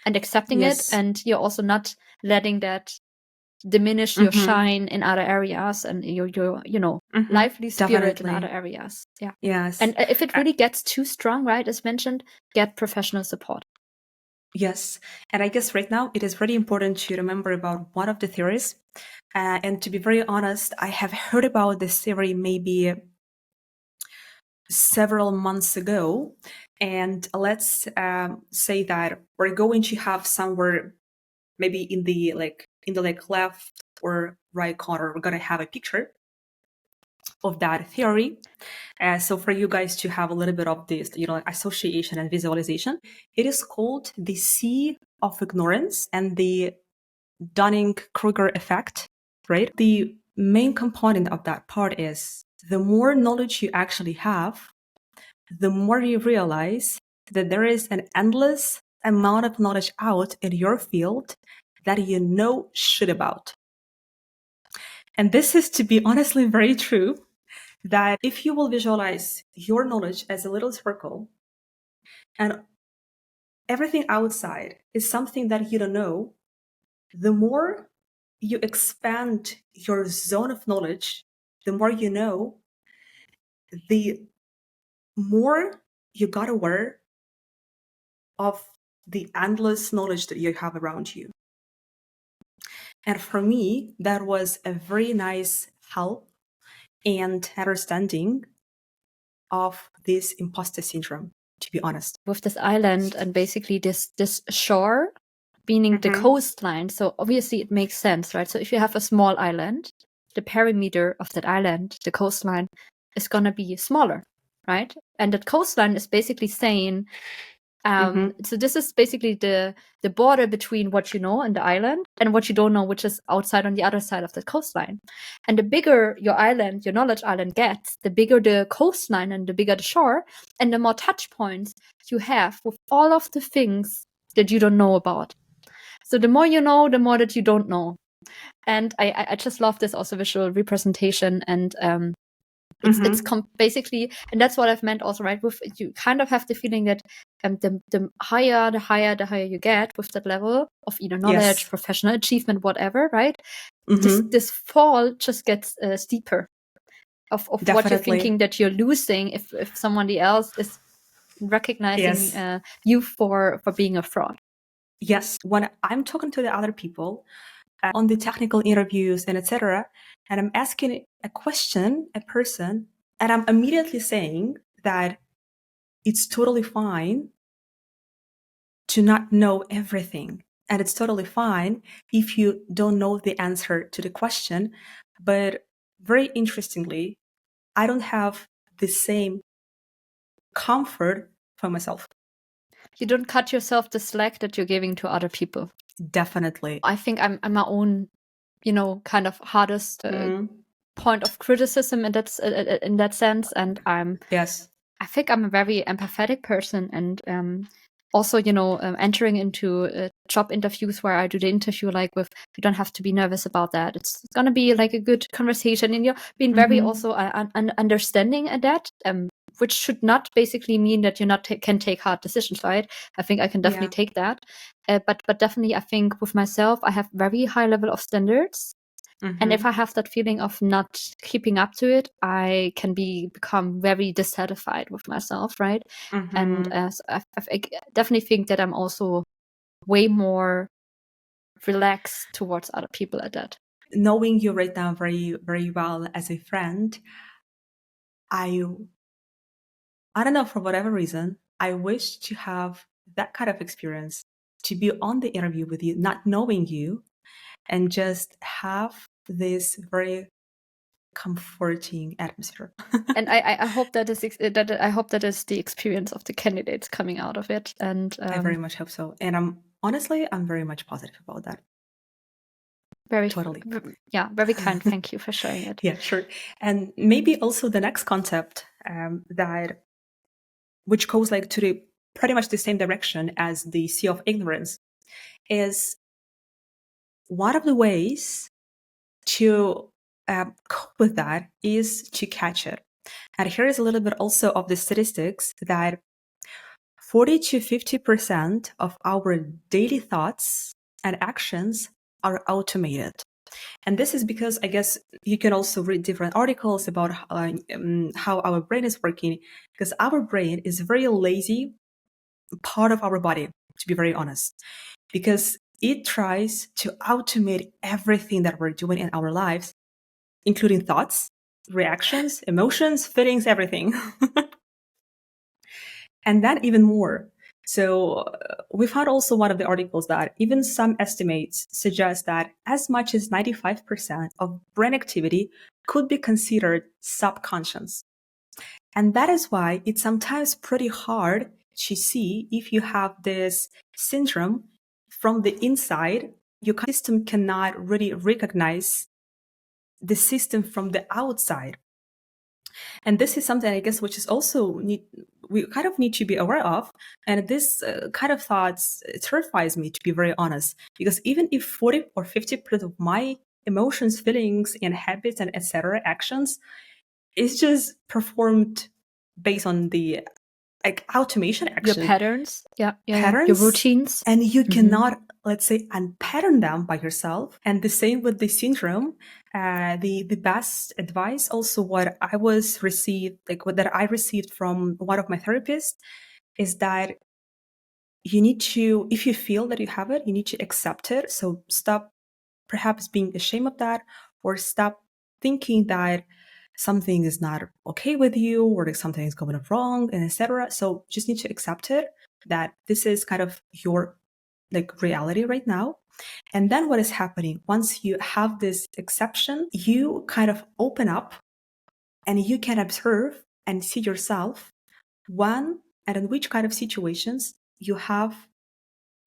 and accepting it. And you're also not letting that diminish your shine in other areas and your lively spirit in other areas. Yeah.
Yes.
And if it really gets too strong, right, as mentioned, get professional support.
Yes. And I guess right now it is really important to remember about one of the theories. And to be very honest, I have heard about this theory maybe several months ago. And let's say that we're going to have somewhere maybe in the left or right corner, we're going to have a picture of that theory. So for you guys to have a little bit of this, association and visualization, it is called the sea of ignorance and the Dunning-Kruger effect, right? The main component of that part is the more knowledge you actually have, the more you realize that there is an endless amount of knowledge out in your field that you know shit about. And this is, to be honestly, very true, that if you will visualize your knowledge as a little circle and everything outside is something that you don't know, the more you expand your zone of knowledge, the more you know, the more you got aware of the endless knowledge that you have around you. And for me, that was a very nice help and understanding of this imposter syndrome, to be honest.
With this island and basically this shore, meaning the coastline. So obviously it makes sense, right? So if you have a small island, the perimeter of that island, the coastline, is going to be smaller, right? And that coastline is basically saying, so this is basically the border between what you know in the island and what you don't know, which is outside on the other side of the coastline. And the bigger your island, your knowledge island gets, the bigger the coastline and the bigger the shore, and the more touch points you have with all of the things that you don't know about. So the more you know, the more that you don't know. And I just love this also visual representation. And it's basically, and that's what I've meant also, right? With you kind of have the feeling that the higher you get with that level of either knowledge, professional achievement, whatever, right? This fall just gets steeper of what you're thinking that you're losing if somebody else is recognizing you for being a fraud.
Yes, when I'm talking to the other people on the technical interviews and etc., and I'm asking a question, a person, and I'm immediately saying that it's totally fine to not know everything. And it's totally fine if you don't know the answer to the question. But very interestingly, I don't have the same comfort for myself.
You don't cut yourself the slack that you're giving to other people.
Definitely.
I think I'm my own, kind of hardest point of criticism in that sense, and I'm I think I'm a very empathetic person, and also, entering into job interviews where I do the interview, like you don't have to be nervous about that. It's going to be like a good conversation, and you're being very also understanding at that, which should not basically mean that you can take hard decisions, right? I think I can definitely take that. But definitely, I think with myself, I have very high level of standards. And if I have that feeling of not keeping up to it, I can become very dissatisfied with myself, right? And so I definitely think that I'm also way more relaxed towards other people at that.
Knowing you right now very, very well as a friend, I don't know, for whatever reason, I wish to have that kind of experience, to be on the interview with you, not knowing you, and just have this very comforting atmosphere.
And I hope that is the experience of the candidates coming out of it. And
I very much hope so. And I'm very much positive about that.
Very kind. Thank you for sharing it.
Yeah, sure. And maybe also the next concept which goes like to pretty much the same direction as the sea of ignorance, is one of the ways to cope with that is to catch it. And here is a little bit also of the statistics that 40 to 50% of our daily thoughts and actions are automated. And this is because, I guess, you can also read different articles about how our brain is working, because our brain is a very lazy part of our body, to be very honest, because it tries to automate everything that we're doing in our lives, including thoughts, reactions, emotions, feelings, everything. And that even more. So we found also one of the articles that even some estimates suggest that as much as 95% of brain activity could be considered subconscious. And that is why it's sometimes pretty hard to see if you have this syndrome from the inside. Your system cannot really recognize the system from the outside. And this is something, I guess, which is also we kind of need to be aware of. And this kind of thoughts terrifies me, to be very honest, because even if 40 or 50% of my emotions, feelings, and habits, and etc. actions is just performed based on the automation action,
your patterns,
patterns,
your routines,
and you cannot, let's say, unpattern them by yourself. And the same with the syndrome. The best advice, also what I received from one of my therapists, is that you need to, if you feel that you have it, you need to accept it. So stop perhaps being ashamed of that, or stop thinking that something is not okay with you, or that something is going wrong, and etc. So just need to accept it, that this is kind of your reality right now. And then what is happening once you have this exception, you kind of open up and you can observe and see yourself when and in which kind of situations you have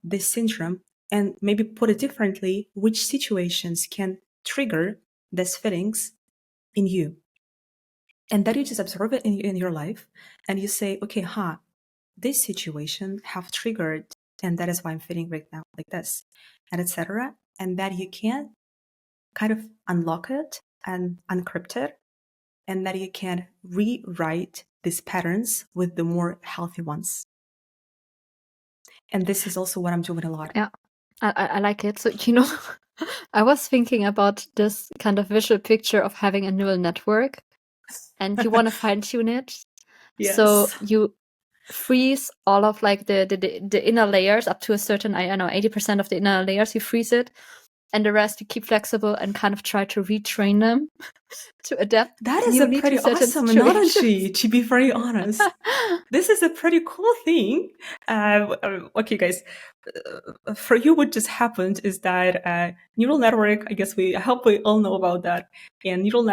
this syndrome, and maybe put it differently, which situations can trigger these feelings in you. And then you just observe it in your life, and you say, okay, this situation have triggered, and that is why I'm feeling right now like this, and etc. And that you can kind of unlock it and uncrypt it, and that you can rewrite these patterns with the more healthy ones. And this is also what I'm doing a lot.
Yeah, I like it. So, I was thinking about this kind of visual picture of having a neural network, and you want to fine tune it.
Yes.
So you freeze all of the inner layers up to a certain, 80% of the inner layers, you freeze it, and the rest you keep flexible and kind of try to retrain them to adapt.
That is a pretty awesome analogy, to be very honest. This is a pretty cool thing. Okay, guys, for you, what just happened is that neural network, I hope we all know about that. And neural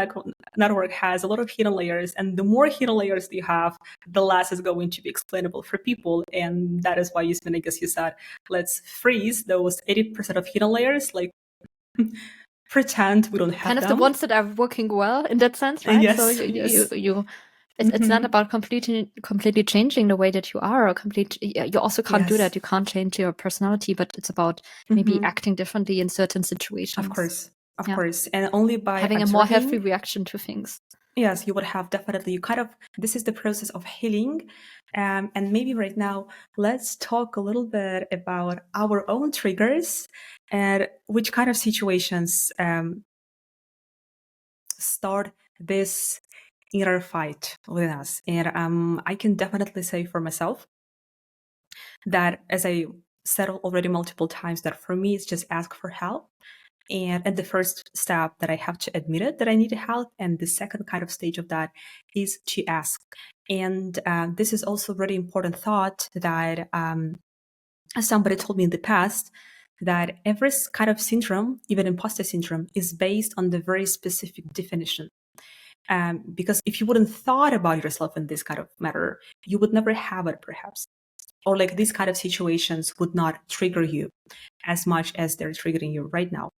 network has a lot of hidden layers, and the more hidden layers you have, the less is going to be explainable for people. And that is why you said, let's freeze those 80% of hidden layers, pretend we don't have
kind of
them.
The ones that are working well in that sense, right?
Yes,
so
yes.
you It's not about completely changing the way that you are, or you also can't do that. You can't change your personality, but it's about maybe acting differently in certain situations.
Of course. And only by
having a more healthy reaction to things.
Yes, you would have definitely, this is the process of healing. And maybe right now, let's talk a little bit about our own triggers and which kind of situations start this inner fight with us. And I can definitely say for myself that, as I said already multiple times, that for me, it's just ask for help. And at the first step that I have to admit it, that I need help. And the second kind of stage of that is to ask. And this is also a very important thought that somebody told me in the past, that every kind of syndrome, even imposter syndrome, is based on the very specific definition. Because if you wouldn't thought about yourself in this kind of matter, you would never have it, perhaps. Or like these kind of situations would not trigger you as much as they're triggering you right now.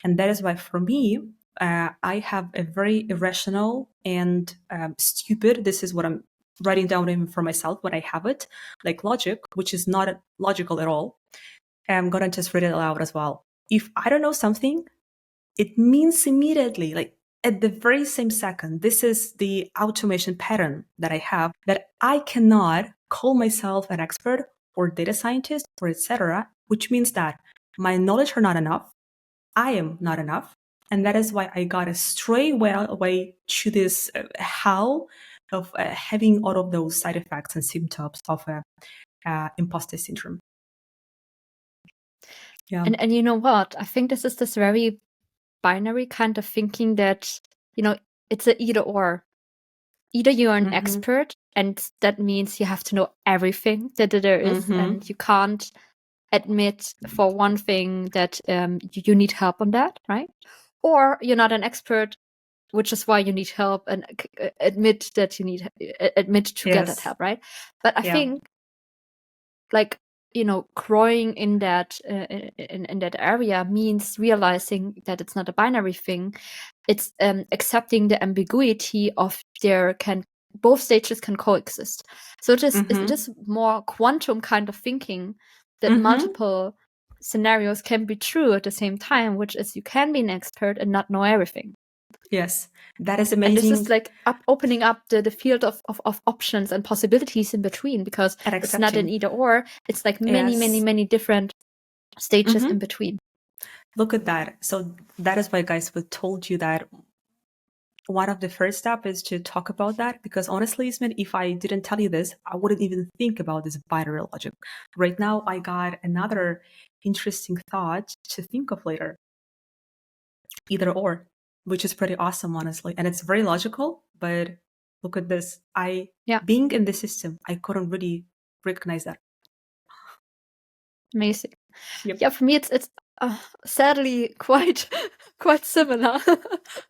And that is why, for me, I have a very irrational and stupid, this is what I'm writing down even for myself when I have it, like logic, which is not logical at all. I'm going to just read it aloud as well. If I don't know something, it means immediately, like at the very same second, this is the automation pattern that I have, that I cannot call myself an expert or data scientist or etc., which means that my knowledge are not enough, I am not enough. And that is why I got a stray away to this how of having all of those side effects and symptoms of imposter syndrome.
Yeah. And you know what? I think this is this very binary kind of thinking that, it's an either or. Either you're an expert, and that means you have to know everything that there is, and you can't admit for one thing that you need help on that, right? Or you're not an expert, which is why you need help, and admit that you need get that help, right? But I think, like, growing in that in that area means realizing that it's not a binary thing. It's accepting the ambiguity of both stages can coexist. So it's just more quantum kind of thinking that multiple scenarios can be true at the same time, which is you can be an expert and not know everything.
Yes, that is amazing.
And this is like opening up the field of options and possibilities in between, because it's not an either or. It's like many different stages in between.
Look at that. So that is why, guys, we told you that one of the first steps is to talk about that, because honestly, Ismet, if I didn't tell you this, I wouldn't even think about this binary logic. Right now, I got another interesting thought to think of later. Either or, which is pretty awesome, honestly. And it's very logical, but look at this. Being in the system, I couldn't really recognize that.
Amazing. Yep. Yeah, for me, it's sadly quite similar.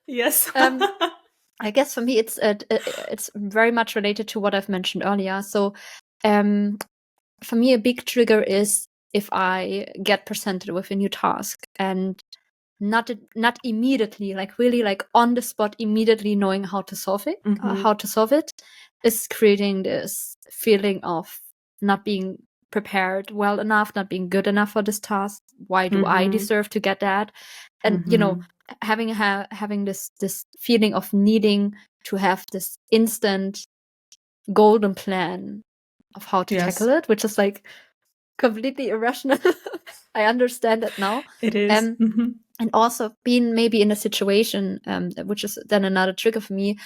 Yes.
I guess for me, it's very much related to what I've mentioned earlier. So, for me, a big trigger is if I get presented with a new task and not immediately, like really like on the spot, immediately knowing how to solve it, is creating this feeling of not being prepared well enough, not being good enough for this task. Why do I deserve to get that? And having this feeling of needing to have this instant golden plan of how to tackle it, which is like completely irrational. I understand that now.
It is.
And also being maybe in a situation, which is then another trigger for me,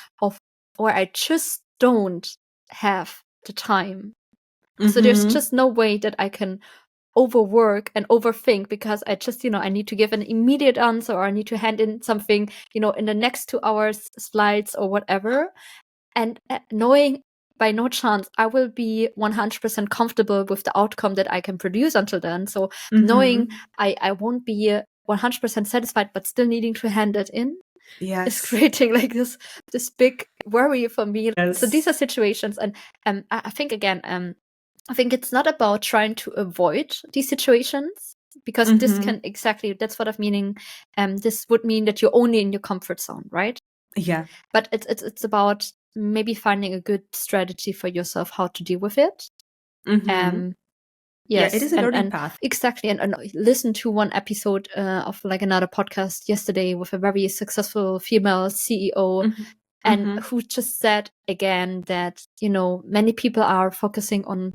where I just don't have the time. So there's just no way that I can overwork and overthink, because I just, I need to give an immediate answer, or I need to hand in something, in the next 2 hours slides or whatever. And knowing by no chance I will be 100% comfortable with the outcome that I can produce until then. So knowing I won't be 100% satisfied, but still needing to hand it in, is creating like this big worry for me. So these are situations, and I think again, I think it's not about trying to avoid these situations, because this can that's what I'm meaning. This would mean that you're only in your comfort zone, right?
Yeah.
But it's about maybe finding a good strategy for yourself how to deal with it.
Yes, it is a learning path.
Exactly. And listen to one episode of like another podcast yesterday with a very successful female CEO, and who just said again that, you know, many people are focusing on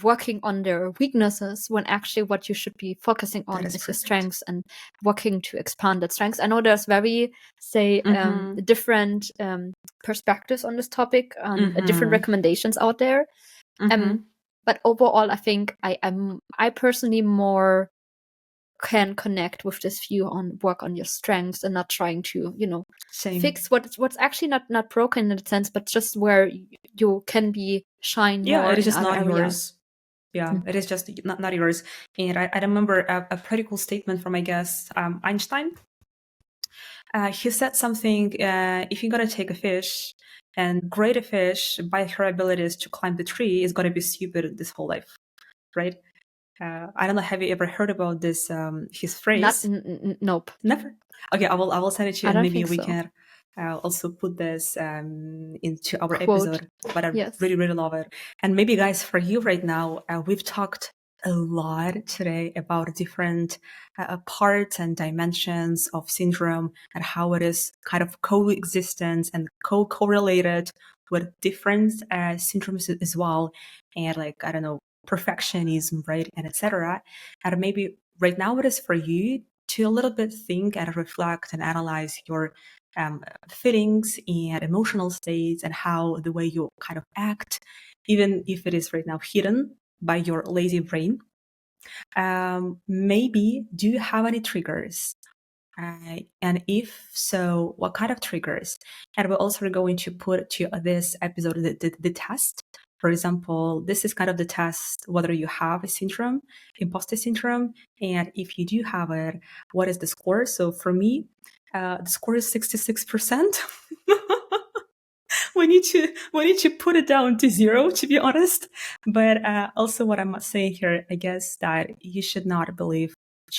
working on their weaknesses when actually what you should be focusing on is your strengths and working to expand that strengths. I know there's very, different perspectives on this topic, different recommendations out there. But overall, I think I personally more can connect with this view on work on your strengths and not trying to, you know, fix what's actually not broken in a sense, but just where you can be shine more.
It is just
in other
not
areas.
yours. It is just not yours. And I remember a pretty cool statement from, I guess, Einstein. He said something, if you're going to take a fish and grade a fish by her abilities to climb the tree, is going to be stupid this whole life, right? I don't know. Have you ever heard about this? His phrase?
Nope.
Never. Okay, I will send it to you, and maybe we
so.
can also put this into our
Quote.
episode. But I really love it. And maybe, guys, for you right now, we've talked a lot today about different parts and dimensions of syndrome and how it is kind of coexistent and correlated with different syndromes as well. And like, I don't know, perfectionism, right, and etc. And maybe right now it is for you to a little bit think and reflect and analyze your feelings and emotional states and how the way you kind of act, even if it is right now hidden by your lazy brain. Maybe, do you have any triggers? And if so, what kind of triggers? And we're also going to put to this episode the test. For example, this is kind of the test whether you have a syndrome, imposter syndrome, and if you do have it, what is the score? So for me, the score is 66%. We need to put it down to 0, to be honest. But also, what I'm saying here, I guess that you should not believe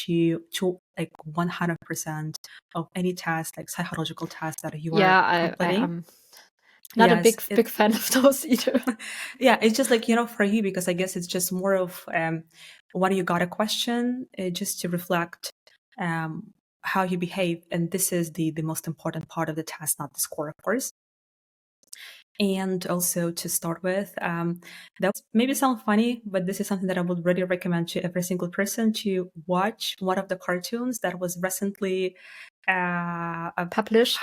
to like 100% of any test, like psychological test that you are completing.
Not a big fan of those either.
Yeah, it's just like, you know, for you, because I guess it's just more of when you got a question, just to reflect how you behave. And this is the most important part of the test, not the score, of course. And also, to start with, that maybe sound funny, but this is something that I would really recommend to every single person to watch. One of the cartoons that was recently published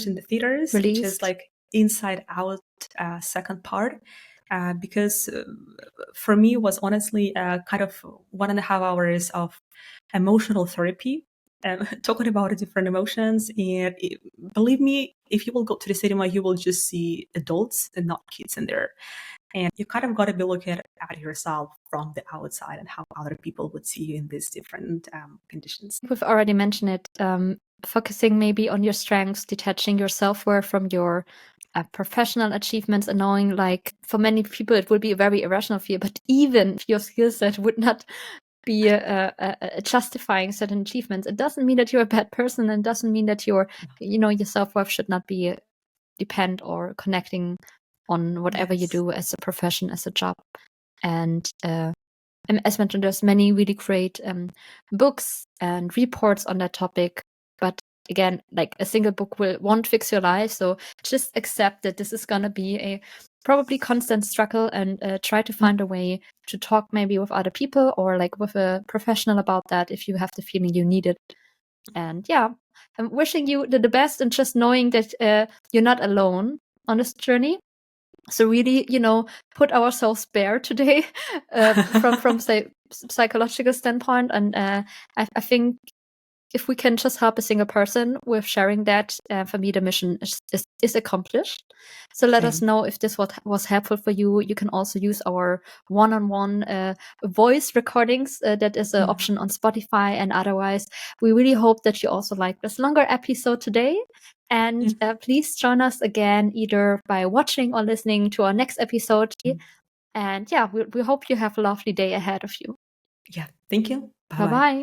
in the theaters,
released,
which is like Inside Out second part, because for me was honestly kind of 1.5 hours of emotional therapy, talking about different emotions. And believe me, if you will go to the cinema, you will just see adults and not kids in there. And you kind of got to be looking at yourself from the outside and how other people would see you in these different conditions.
We've already mentioned it, focusing maybe on your strengths, detaching your self-worth from your professional achievements, and knowing, like, for many people it would be a very irrational fear, but even if your skill set would not be justifying certain achievements, it doesn't mean that you're a bad person, and doesn't mean that your self-worth should not be depend or connecting on whatever you do as a profession, as a job. And as mentioned, there's many really great books and reports on that topic, but again, like, a single book won't fix your life, so just accept that this is gonna be a probably constant struggle, and try to find a way to talk maybe with other people or like with a professional about that if you have the feeling you need it. And yeah, I'm wishing you the best, and just knowing that you're not alone on this journey. So really, put ourselves bare today from say psychological standpoint, and I think if we can just help a single person with sharing that, for me, the mission is accomplished. So let us know if this was helpful for you. You can also use our one-on-one voice recordings. That is an option on Spotify. And otherwise, we really hope that you also like this longer episode today. And please join us again, either by watching or listening to our next episode. And yeah, we hope you have a lovely day ahead of you.
Yeah, thank you.
Bye-bye.